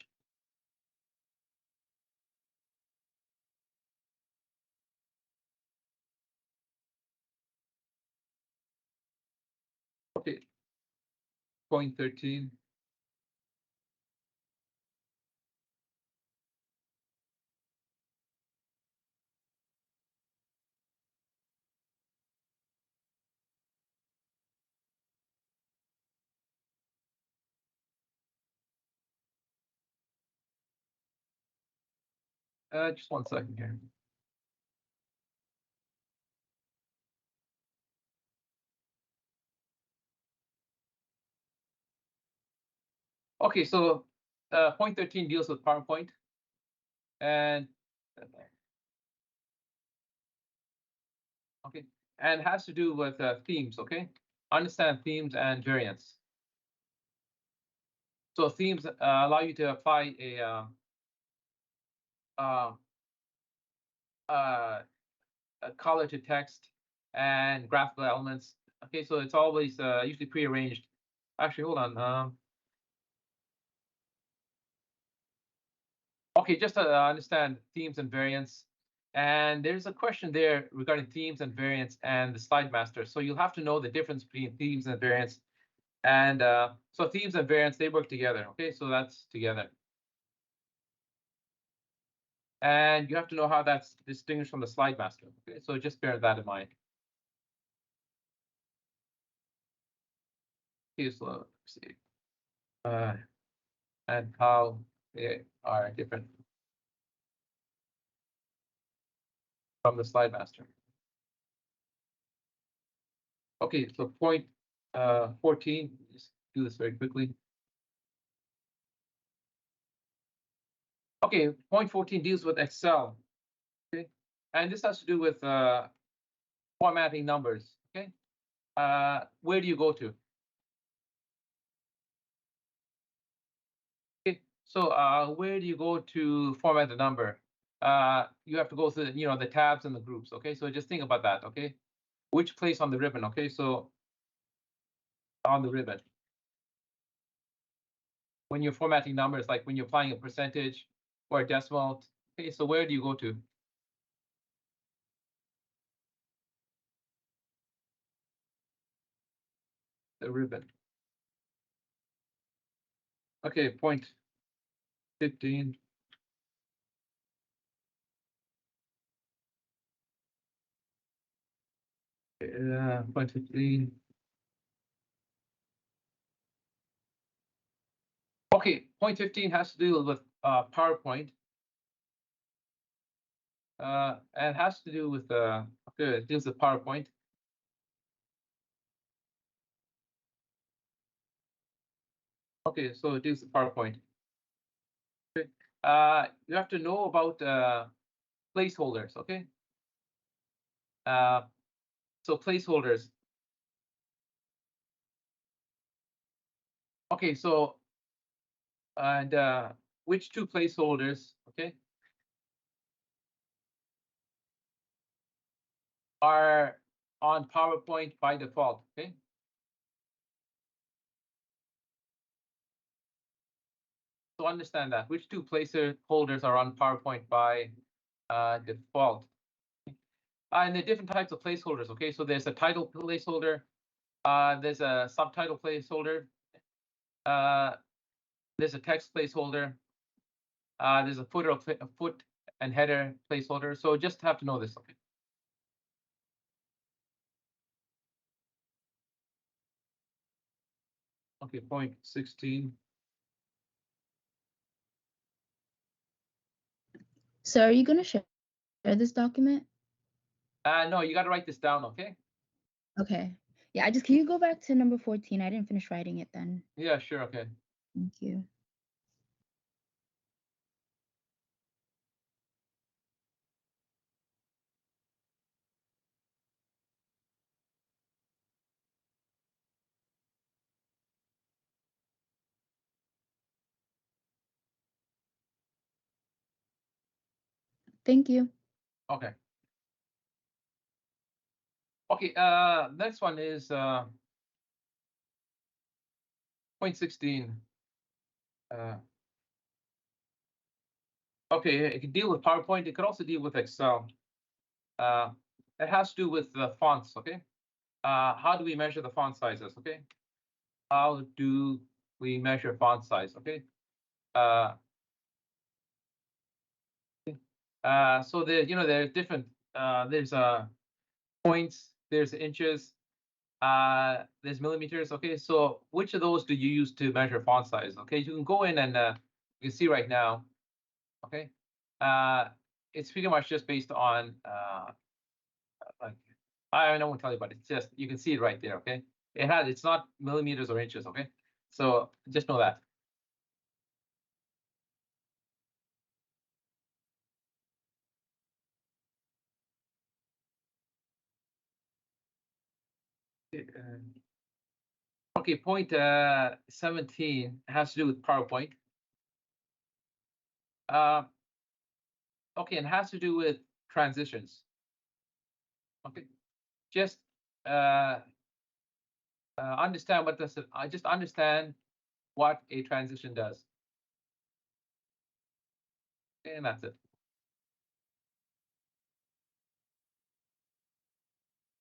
Okay, point 13. Just 1 second here. Okay, so point 13 deals with PowerPoint, and okay, and has to do with themes. Okay, understand themes and variants. So themes allow you to apply a color to text and graphical elements. Okay, so it's always usually prearranged. Actually, hold on. Okay, just to understand themes and variants. And there's a question there regarding themes and variants and the slide master. So you'll have to know the difference between themes and variants. And so themes and variants, they work together. Okay, so that's together. And you have to know how that's distinguished from the slide master. Okay, so just bear that in mind. Okay, so let's see. And how they are different from the slide master. Okay, so point 14, just do this very quickly. Okay, point 14 deals with Excel. Okay, and this has to do with formatting numbers. Okay, where do you go to? Okay, so where do you go to format the number? You have to go through, the tabs and the groups. Okay, so just think about that. Okay, which place on the ribbon? Okay, so on the ribbon. When you're formatting numbers, like when you're applying a percentage or a decimal. Okay, so where do you go to? The ribbon. Okay, point 15. Point 15. Okay, point 15 has to do with PowerPoint. And has to do with okay, it deals with PowerPoint. Okay, so it deals with PowerPoint. Okay. You have to know about placeholders, okay? So placeholders. Okay, so and which two placeholders, okay, are on PowerPoint by default, okay? So understand that. Which two placeholders are on PowerPoint by default? And there are different types of placeholders, okay? So there's a title placeholder, there's a subtitle placeholder, there's a text placeholder, there's a foot and header placeholder. So just have to know this, okay? Okay, point 16. So are you going to share this document? No, you got to write this down, okay? Okay. Yeah, can you go back to number 14? I didn't finish writing it then. Yeah, sure, okay. Thank you. Thank you. Okay. Okay, next one is point 16. Okay, it can deal with PowerPoint. It could also deal with Excel. It has to do with the fonts, okay? How do we measure the font sizes, okay? How do we measure font size, okay? So there, there are different, there's points, there's inches, there's millimeters, okay? So which of those do you use to measure font size, okay? You can go in and you can see right now, okay? It's pretty much just based on, like, I won't tell you, but it's just, you can see it right there, okay? It's not millimeters or inches, okay? So just know that. Okay, point 17 has to do with PowerPoint. Okay, and has to do with transitions. Okay, just understand what this. I just understand what a transition does. Okay, and that's it.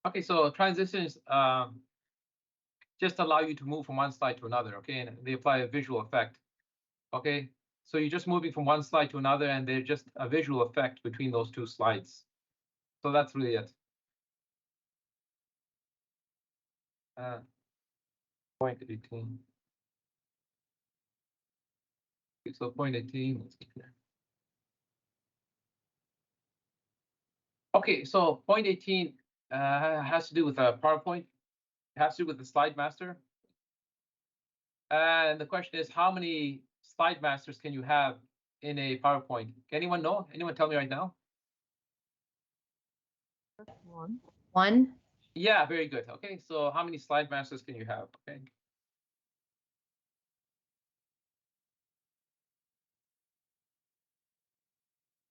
Okay, so transitions just allow you to move from one slide to another. Okay, and they apply a visual effect. Okay, so you're just moving from one slide to another, and they're just a visual effect between those two slides. So that's really it. Point 18. Okay, so point 18. Let's keep there. Okay, so point 18 has to do with PowerPoint. It has to do with the slide master. And the question is, how many slide masters can you have in a PowerPoint? Anyone know? Anyone tell me right now? One. Yeah, very good. Okay, so how many slide masters can you have? Okay.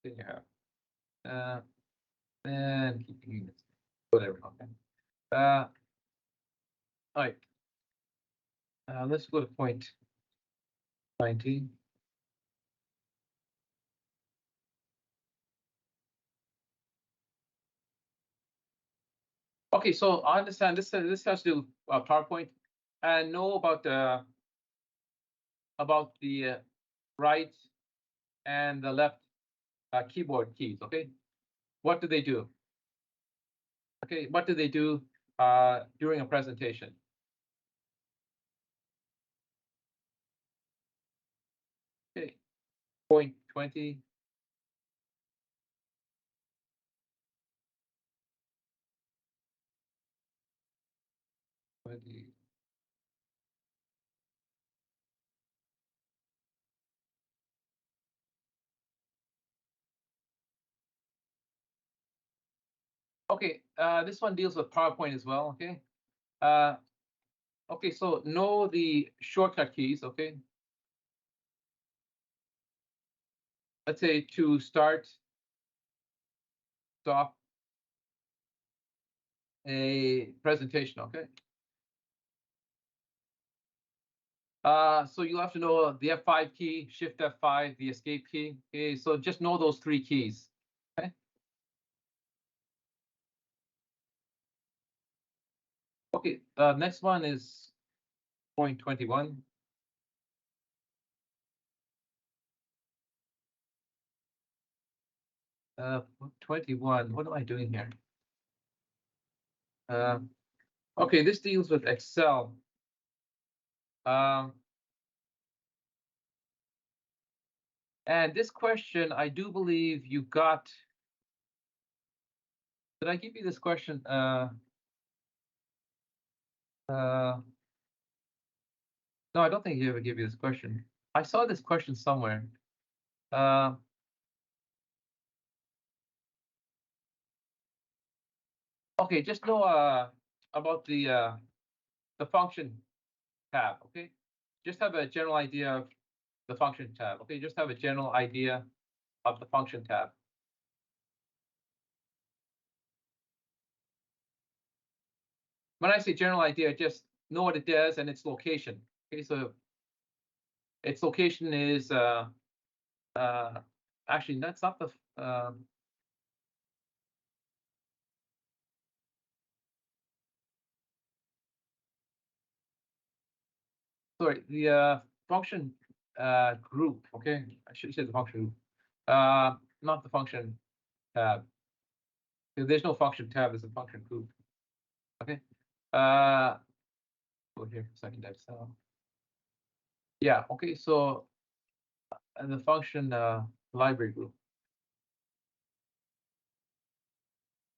Can you have? And whatever. Okay. All right. Let's go to point 19. Okay, so I understand this has to do with PowerPoint, and know about the right and the left keyboard keys. Okay, what do they do? Okay, what do they do during a presentation? Okay, point 20. Okay, this one deals with PowerPoint as well. Okay, okay, so know the shortcut keys. Okay, let's say to start, stop a presentation. Okay, So you'll have to know the F5 key, Shift F5, the escape key. Okay, so just know those three keys. Okay. Okay, next one is point 21. 21, what am I doing here? Okay, this deals with Excel. And this question, I do believe you got. Did I give you this question? No, I don't think he ever gave you this question. I saw this question somewhere. Okay, just know about the function tab. Okay, just have a general idea of the function tab. Okay, just have a general idea of the function tab. When I say general idea, just know what it does and its location. Okay, so its location is actually that's not the sorry, the function group. Okay, I should say the function group, not the function tab. There's no function tab, there's a function group. Okay. Go here for a second, Excel. Yeah, okay, so the function library group.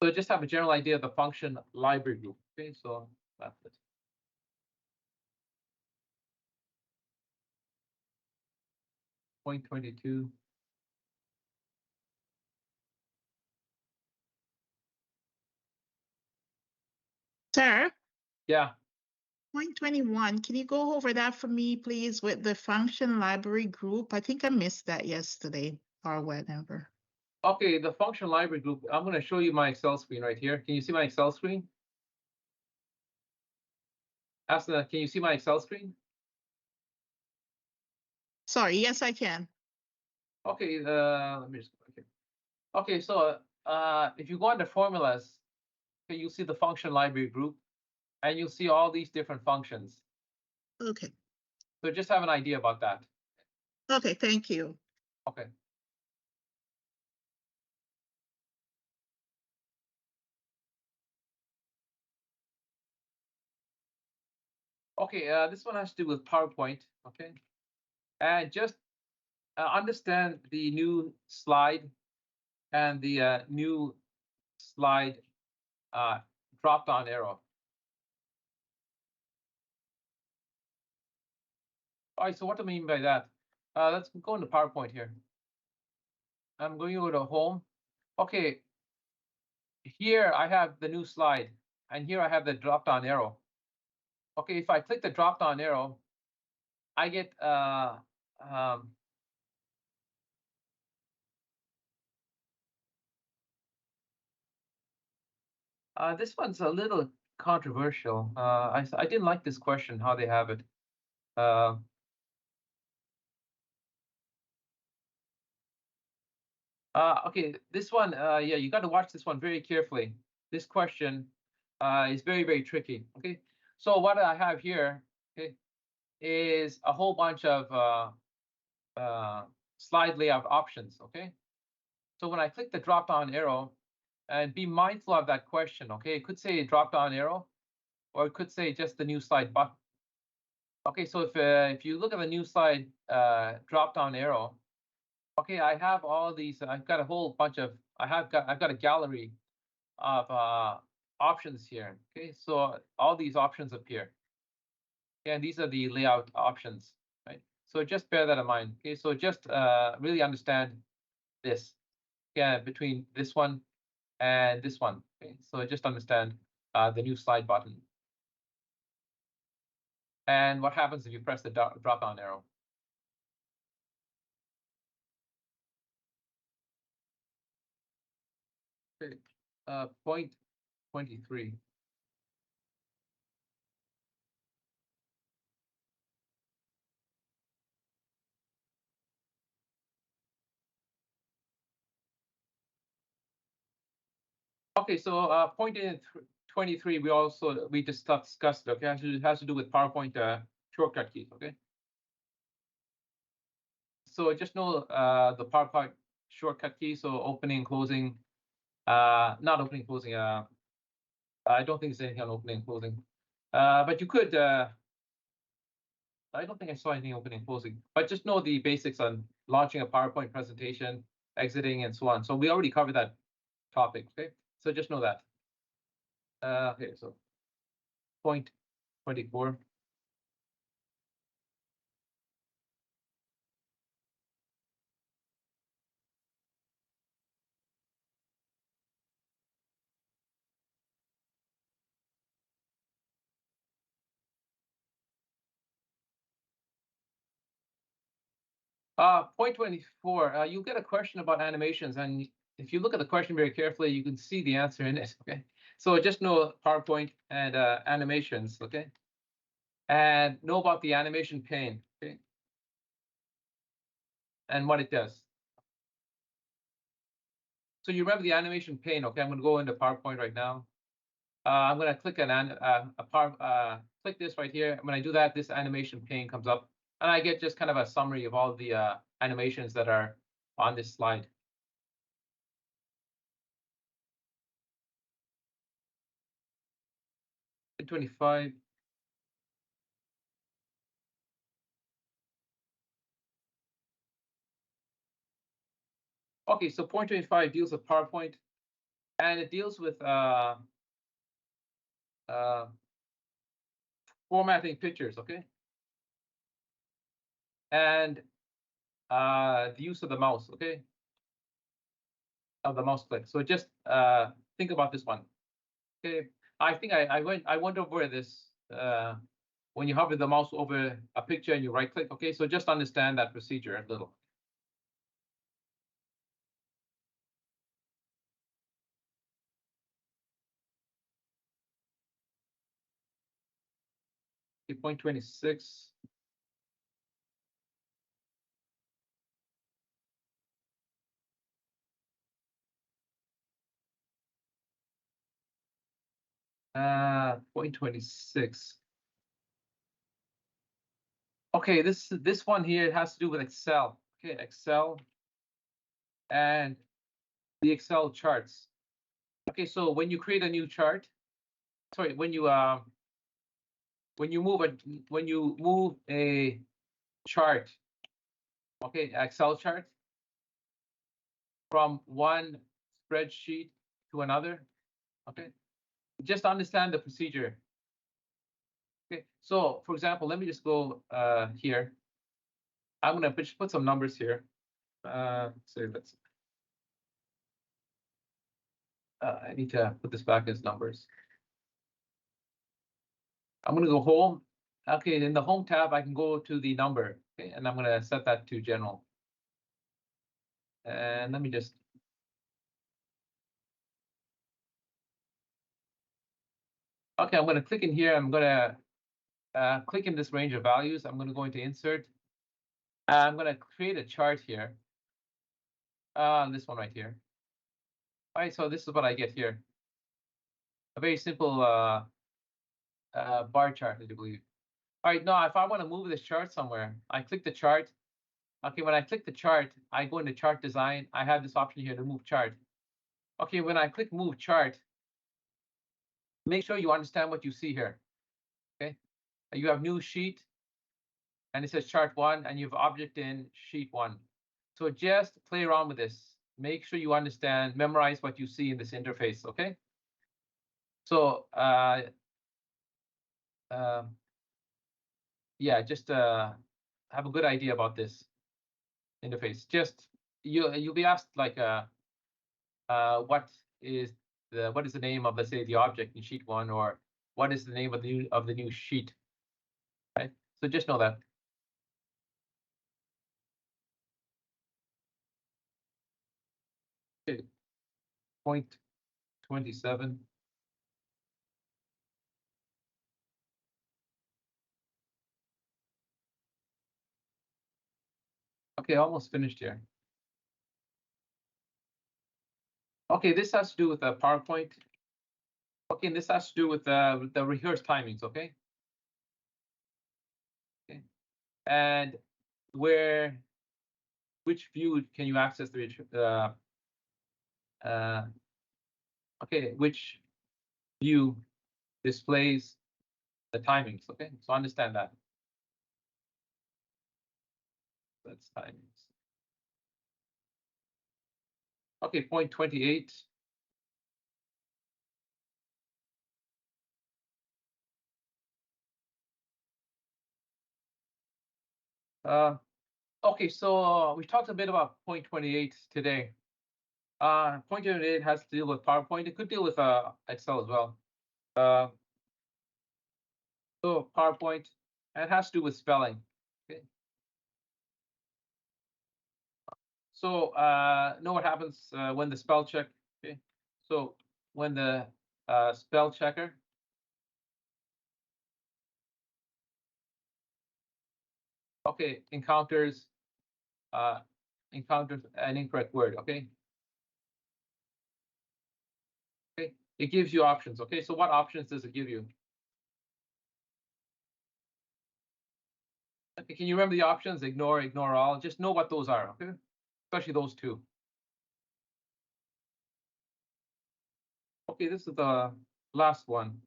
So just have a general idea of the function library group. Okay, so that's it. Point 22. Sir, Yeah. point 21, can you go over that for me, please, with the function library group? I think I missed that yesterday or whenever. Okay, the function library group. I'm going to show you my Excel screen right here. Can you see my Excel screen? Asana, can you see my Excel screen? Sorry, yes, I can. Okay, let me just okay, so if you go under formulas, okay, you'll see the function library group, and you'll see all these different functions. Okay. So just have an idea about that. Okay, thank you. Okay. Okay, this one has to do with PowerPoint, okay? And just understand the new slide and the new slide drop-down arrow. All right, so what do I mean by that? Let's go into PowerPoint here. I'm going to go to home. Okay, here I have the new slide, and here I have the drop-down arrow. Okay, if I click the drop-down arrow, I get this one's a little controversial. I didn't like this question, how they have it. Okay, this one, yeah, you got to watch this one very carefully. This question is very, very tricky. Okay, so what I have here, okay, is a whole bunch of slide layout options. Okay, so when I click the drop down arrow, and be mindful of that question. Okay, it could say drop down arrow, or it could say just the new slide button. Okay, so if you look at the new slide drop down arrow. Okay, I have all these. I've got a whole bunch of. I've got a gallery of options here. Okay, so all these options appear. And these are the layout options, right? So just bear that in mind. Okay, so just really understand this. Yeah, between this one and this one. Okay, so just understand the new slide button. And what happens if you press the drop down arrow? Okay, point 23. Okay, so point in 23, we just discussed. Okay, it has to do with PowerPoint shortcut keys. Okay, so just know the PowerPoint shortcut key. So opening, closing, not opening, closing. I don't think there's anything on opening and closing, but you could. I don't think I saw anything opening and closing, but just know the basics on launching a PowerPoint presentation, exiting, and so on. So we already covered that topic. Okay, so just know that. Okay, so point 24. Point 24, you get a question about animations, and if you look at the question very carefully, you can see the answer in it, okay? So just know PowerPoint and animations, okay? And know about the animation pane, okay? And what it does. So you remember the animation pane, okay? I'm gonna go into PowerPoint right now. I'm gonna click click this right here. When I do that, this animation pane comes up, and I get just kind of a summary of all the animations that are on this slide. Point 25. Okay, so point 25 deals with PowerPoint, and it deals with formatting pictures, okay? And the use of the mouse, okay? Of the mouse click. So just think about this one. Okay, I think I went over this when you hover the mouse over a picture and you right click. Okay, so just understand that procedure a little. Okay, point 26. Point 26. Okay, this one here has to do with Excel. Okay, Excel and the Excel charts. Okay, so when you create a new chart, sorry, when you move a chart, okay, Excel chart from one spreadsheet to another, okay, just understand the procedure. Okay, so for example, let me just go here. I'm gonna just put some numbers here. So let's. I need to put this back as numbers. I'm gonna go home. Okay, in the home tab, I can go to the number, okay, and I'm gonna set that to general. And let me just. Okay, I'm gonna click in here. I'm gonna click in this range of values. I'm gonna go into insert. I'm gonna create a chart here. This one right here. All right, so this is what I get here. A very simple bar chart, I do believe. All right, now if I want to move this chart somewhere, I click the chart. Okay, when I click the chart, I go into chart design. I have this option here to move chart. Okay, when I click move chart, make sure you understand what you see here. Okay, you have new sheet, and it says chart 1, and you have object in sheet 1. So just play around with this. Make sure you understand, memorize what you see in this interface. Okay. So yeah, just have a good idea about this interface. Just you'll be asked like what is the name of, let's say, the object in sheet 1, or what is the name of the new sheet, right? So just know that. Okay. Point 27. Okay, almost finished here. Okay, this has to do with the PowerPoint. Okay, and this has to do with the rehearsed timings, okay? Okay. And which view can you access okay, which view displays the timings, okay? So understand that. That's timings. Okay, point 28. Okay, so we talked a bit about point 28 today. Point 28 has to deal with PowerPoint. It could deal with Excel as well. So PowerPoint, and it has to do with spelling. Okay. So know what happens when the spell check. Okay. So when the spell checker encounters an incorrect word. Okay. Okay. It gives you options. Okay. So what options does it give you? Okay, can you remember the options? Ignore, ignore all. Just know what those are, okay? Especially those two. Okay, this is the last one.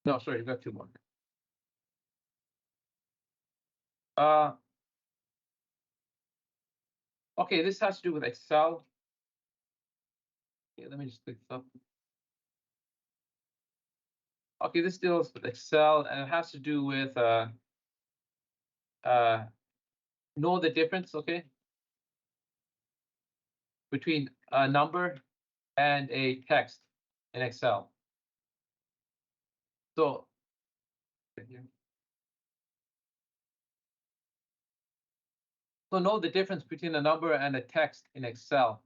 No, sorry, you've got two more. Okay, this has to do with Excel. Okay, let me just pick this up. Okay, this deals with Excel, and it has to do with know the difference, okay, between a number and a text in Excel. So know the difference between a number and a text in Excel.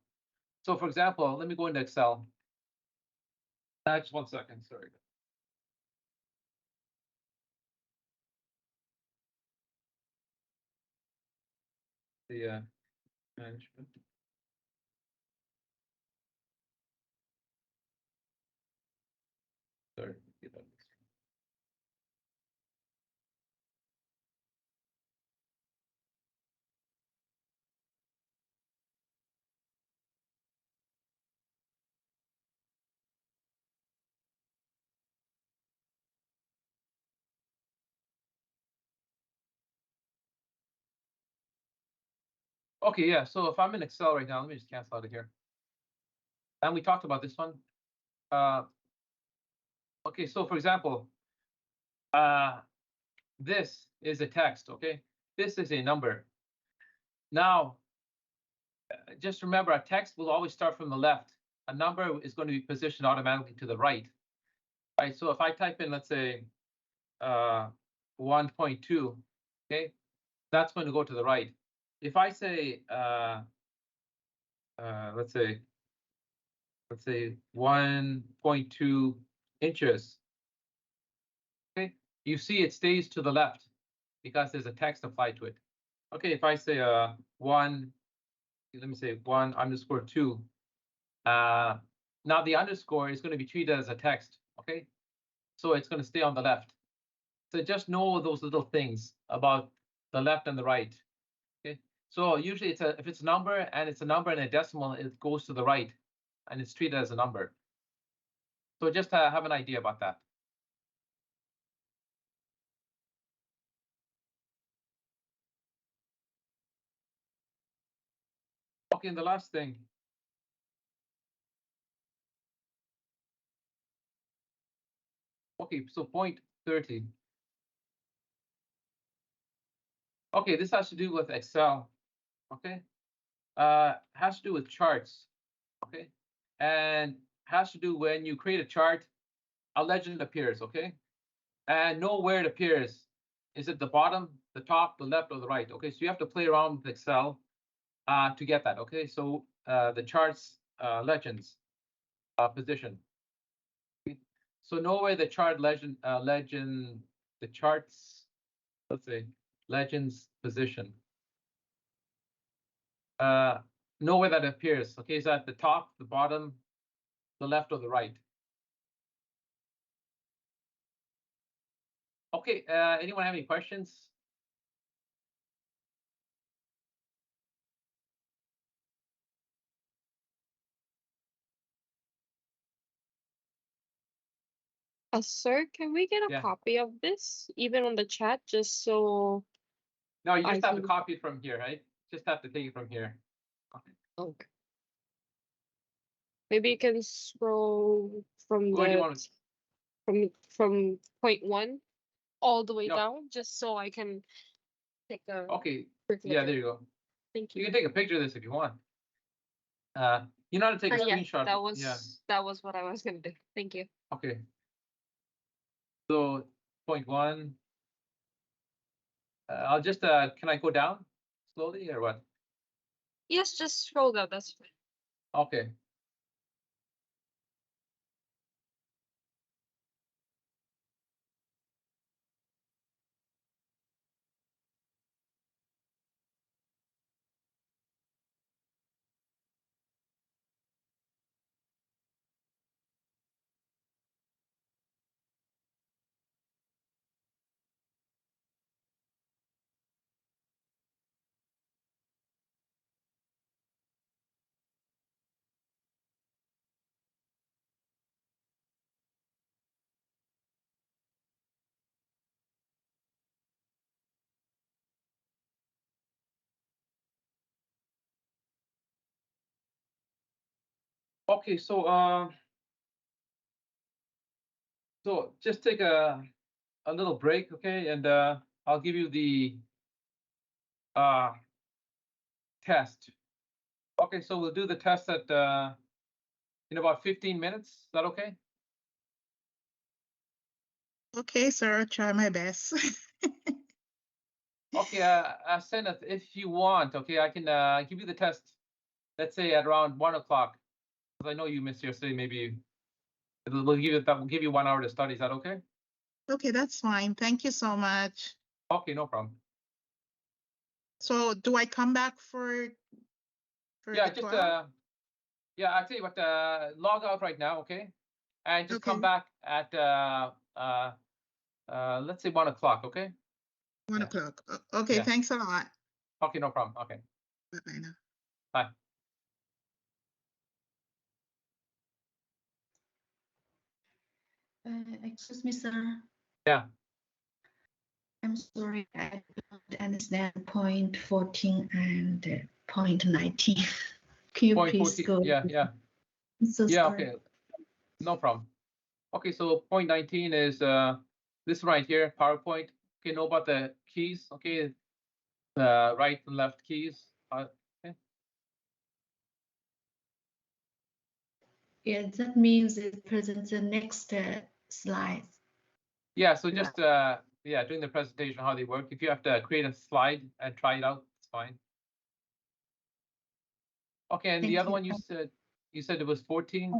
So for example, let me go into Excel. Just 1 second, sorry. The management. Sorry. Okay, yeah. So if I'm in Excel right now, let me just cancel out of here. And we talked about this one. Okay, so for example, this is a text, okay? This is a number. Now, just remember, a text will always start from the left. A number is going to be positioned automatically to the right. Right, so if I type in, let's say, 1.2, okay, that's going to go to the right. If I say, let's say 1.2 inches, okay, you see it stays to the left because there's a text applied to it. Okay, if I say one, let me say 1_2. Now the underscore is going to be treated as a text, okay? So it's going to stay on the left. So just know those little things about the left and the right, okay? So usually if it's a number and it's a number and a decimal, it goes to the right and it's treated as a number. So just have an idea about that. Okay, and the last thing. Okay, so point 30. Okay, this has to do with Excel, okay? Has to do with charts, okay? And has to do when you create a chart, a legend appears, okay? And know where it appears. Is it the bottom, the top, the left, or the right? Okay, so you have to play around with Excel to get that, okay? So the charts legends position. Okay? So know where the chart the charts, let's say, legends position. know where that appears. Okay, is that the top, the bottom, the left, or the right? Okay, anyone have any questions? Sir, can we get a Yeah. copy of this, even on the chat, just so? No, you I just have to can- copy it from here, right? Just have to take it from here. Okay. Maybe you can scroll from Where do you the want to? from point 1 all the way No. down, just so I can take a Okay, quick look yeah, at there it. you go. Thank You you. can take a picture of this if you want. You know how to take a Yeah, screenshot. that Yeah. was what I was gonna do. Thank you. Okay. So point 1. I'll just can I go down slowly or what? Yes, just scroll down. That's fine. Okay. Okay, so just take a little break, okay, and I'll give you the test. Okay, so we'll do the test at in about 15 minutes. Is that okay? Okay, sir, I'll try my best. Okay, Seneth, if you want, okay, I can give you the test, let's say at around 1 o'clock. Because I know you missed yesterday, maybe we'll give you 1 hour to study. Is that okay? Okay, that's fine. Thank you so much. Okay, no problem. So do I come back for Yeah, the just class? yeah, I'll tell you what, log out right now, okay? And just come Okay. back at let's say 1 o'clock, okay? 1 yeah. o'clock. Okay, Yeah. thanks a lot. Okay, no problem. Okay, Bye-bye now. bye. Excuse me, sir. Yeah. I'm sorry, I don't understand point 14 and point 19. Can you Point please 14. go? Yeah, yeah. I'm so Yeah, sorry. okay. No problem. Okay, so point 19 is this right here, PowerPoint. Okay, know about the keys, okay? The right and left keys. Okay. Yeah, that means it presents the next slide. Yeah, so just yeah, doing the presentation, how they work. If you have to create a slide and try it out, it's fine. Okay, and the Thank other you. one you said it was 14?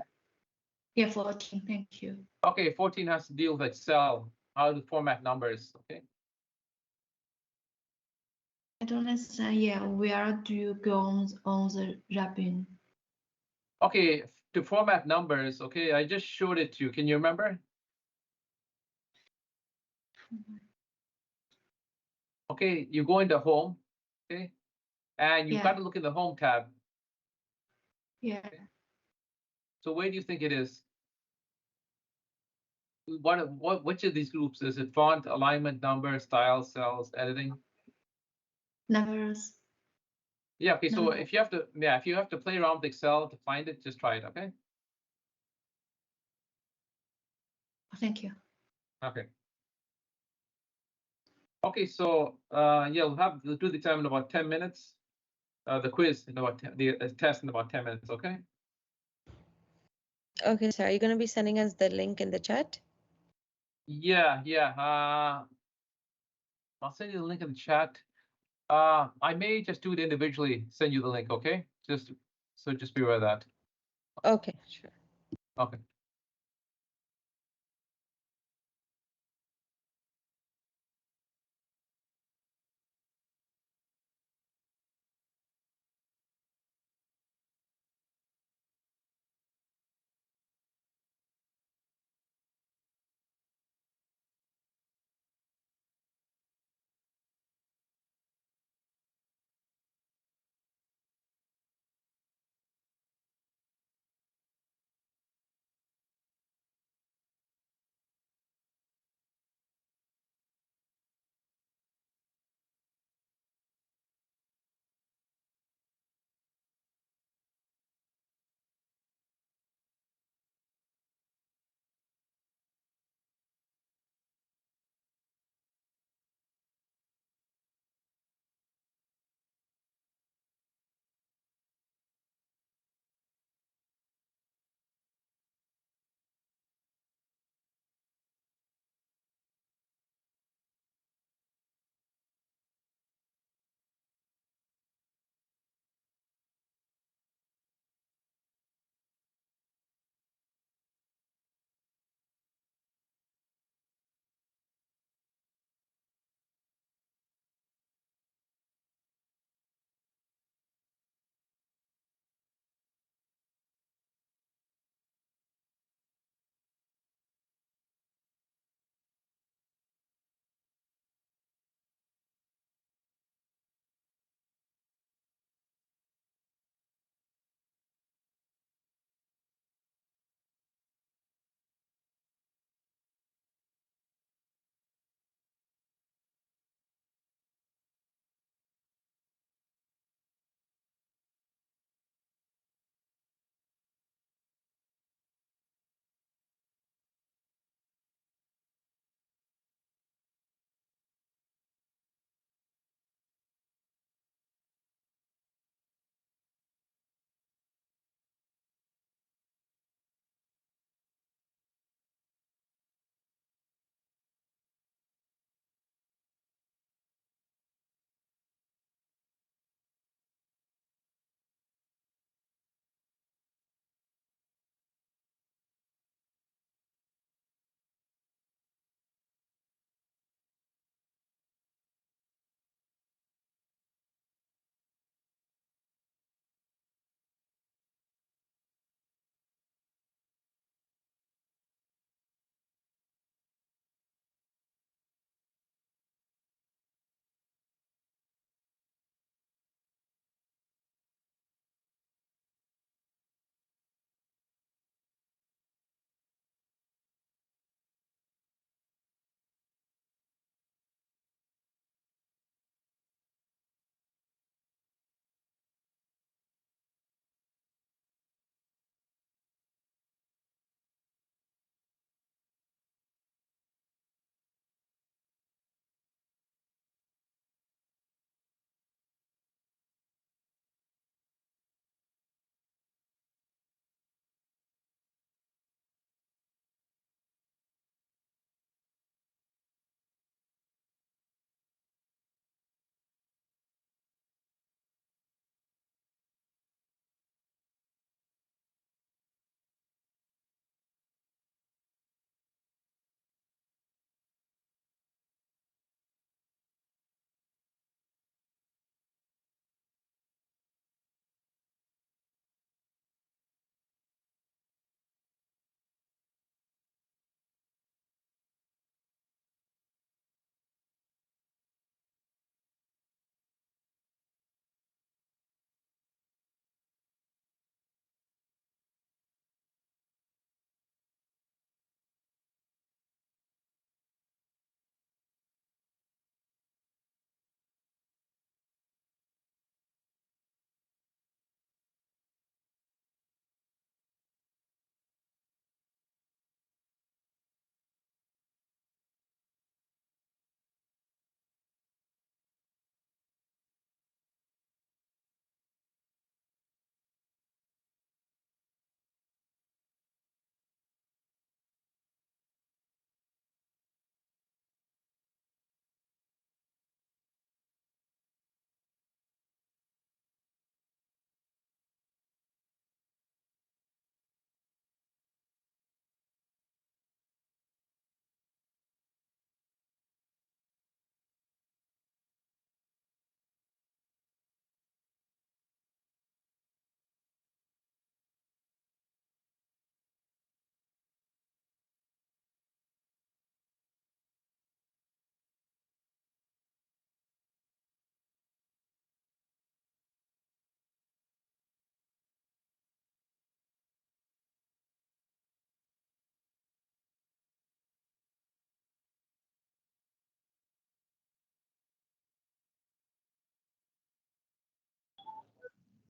Yeah, 14, thank you. Okay, 14 has to deal with Excel, how to format numbers, okay? I don't understand, yeah, where do you go on the wrapping? Okay, to format numbers, okay, I just showed it to you. Can you remember? Okay, you go into home, okay? And you've Yeah. got to look in the home tab. Yeah, So where do you think it is? Which of these groups is it? Font, alignment, number, style, cells, editing? numbers. Yeah, okay, so Number. if you have to play around with Excel to find it, just try it, okay? Thank you. Okay. Okay, so yeah, we'll do the exam in about 10 minutes. The quiz in about the test in about 10 minutes, okay? Okay, so are you going to be sending us the link in the chat? Yeah, yeah. I'll send you the link in the chat. I may just do it individually, send you the link, okay? Just be aware of that. Okay, sure. Okay.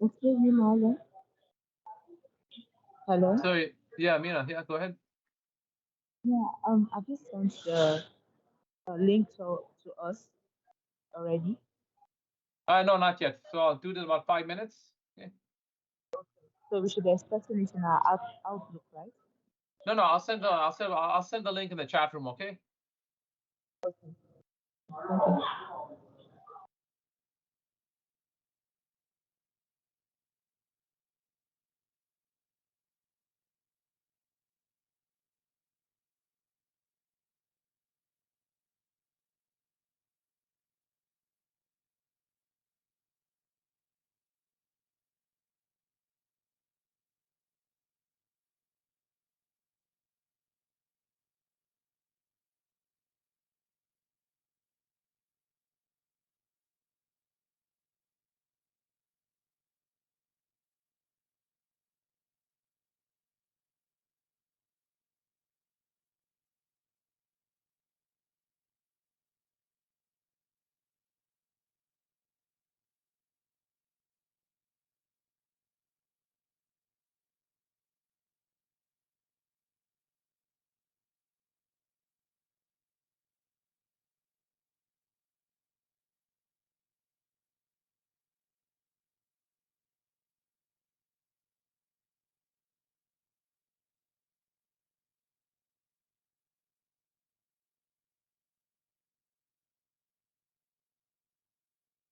Excuse me, Marlon. Hello. So yeah, Mina, yeah, go ahead. Yeah. Have you sent the link to us already? No, not yet. So I'll do it in about 5 minutes. Okay. So we should be expecting it in our Outlook, right? No, I'll send the link in the chat room. Okay. Okay. Thank you.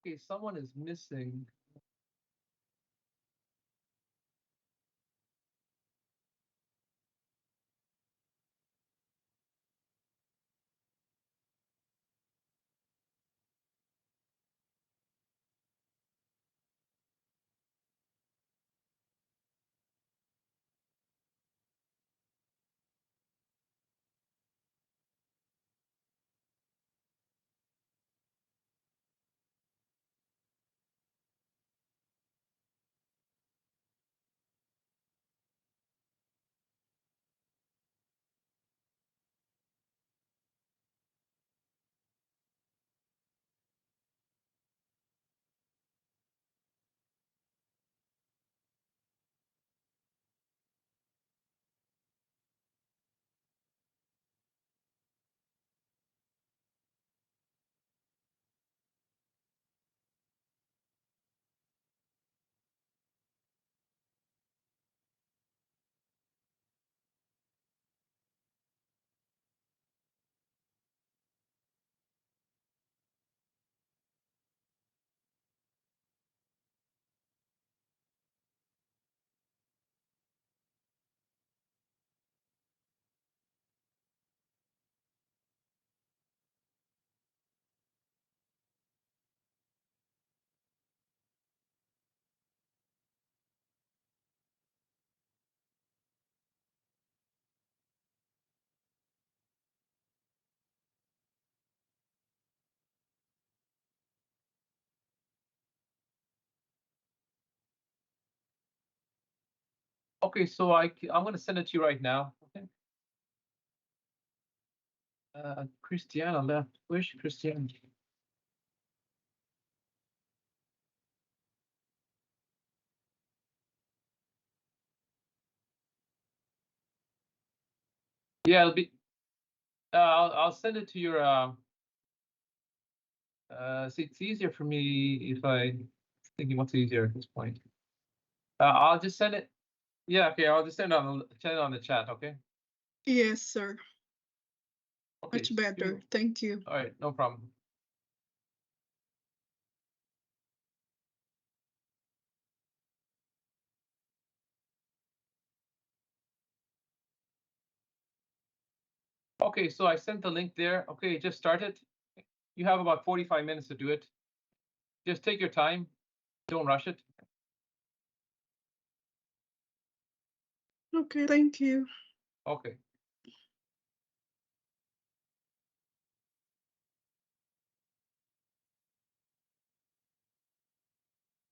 Okay, someone is missing. Okay, so I'm gonna send it to you right now. Okay. Christiana left. Where's Christiana? Yeah, it'll be. I'll send it to your. See, it's easier for me if thinking what's easier at this point. I'll just send it. Yeah, okay. I'll just send it on the chat. Okay. Yes, sir. Okay. Much better. Thank you. All right, no problem. Okay, so I sent the link there. Okay, just start it. You have about 45 minutes to do it. Just take your time. Don't rush it. Okay, thank you. Okay.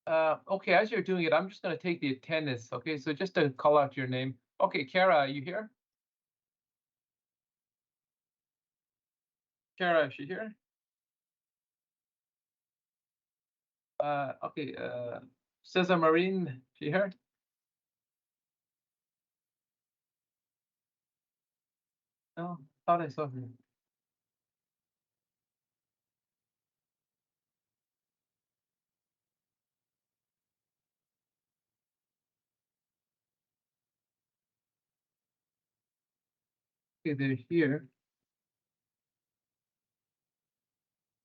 Okay, as you're doing it, I'm just going to take the attendance. Okay, so just to call out your name. Okay, Kara, are you here? Kara, is she here? Okay. Cesar Marine, she here? No, thought I saw her. Okay, they're here.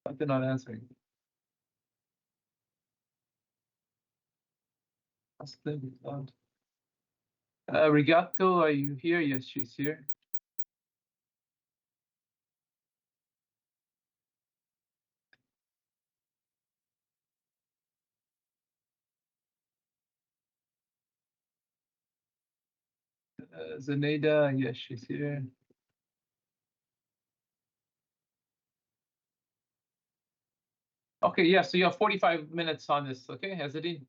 But they're not answering. Ask them out. Rigato, are you here? Yes, she's here. Zenaida, yes, she's here. Okay, yeah, so you have 45 minutes on this, okay, Hazadin?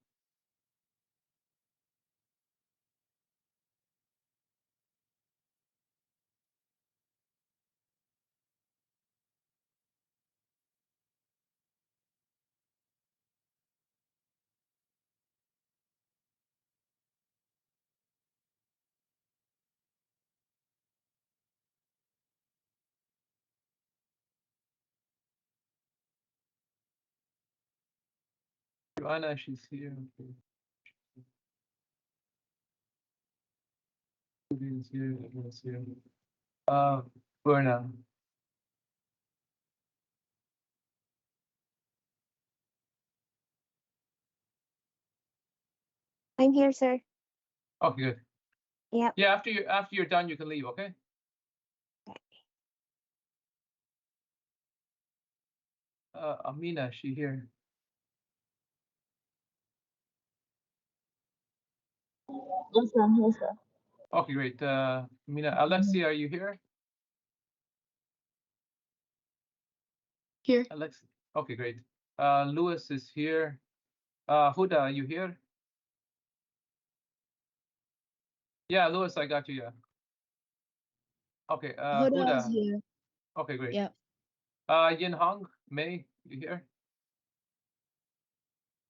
Joanna, she's here. Okay. Everyone's here, everyone's here. Berna. I'm here, sir. Okay, good. Yep. Yeah, after you're done, you can leave, okay? Amina, she here. Yes, sir. I'm here, sir. Okay, great. Amina, Alexia, are you here? Here. Alex, okay, great. Lewis is here. Huda, are you here? Yeah, Lewis, I got you, yeah. Okay, Huda is Huda. here. Okay, great. Yep. Yin Hong, May, you here?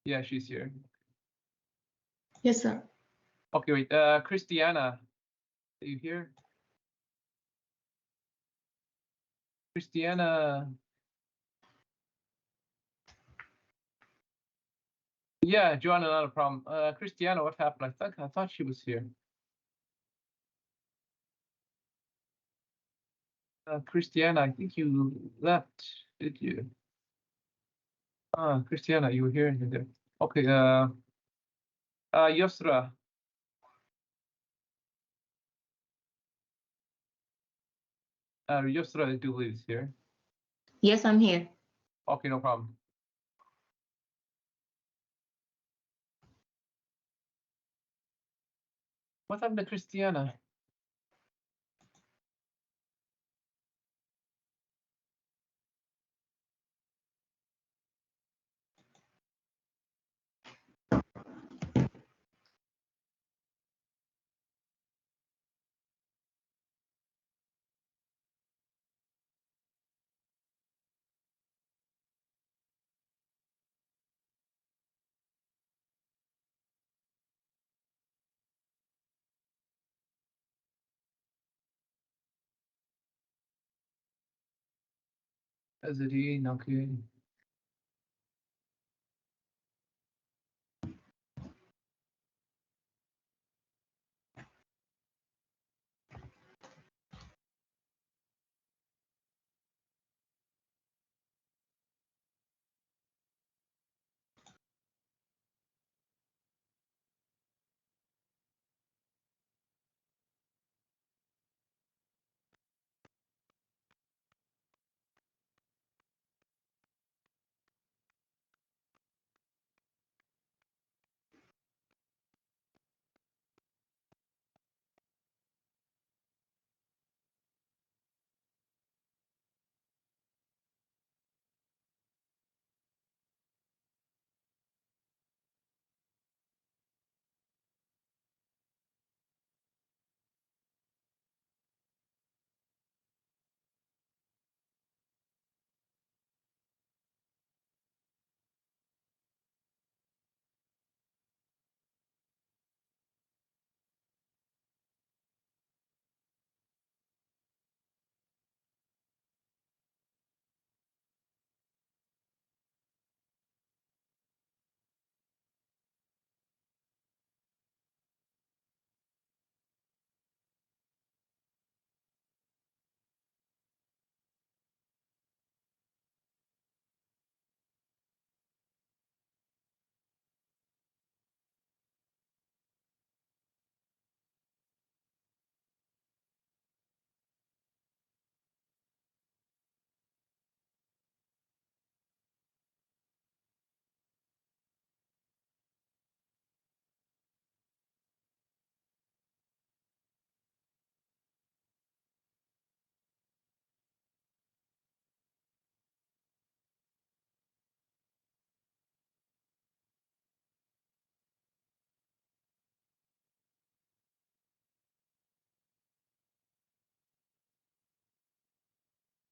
Yeah, she's here. Yes, sir. Okay, wait. Christiana, are you here? Christiana. Yeah, Joanna, not a problem. Christiana, what happened? I thought she was here. Christiana, I think you left, did you? Christiana, you were here and you're there. Okay, Yusra. Yusra, I do believe is here. Yes, I'm here. Okay, no problem. What happened to Christiana? Azadine, okay.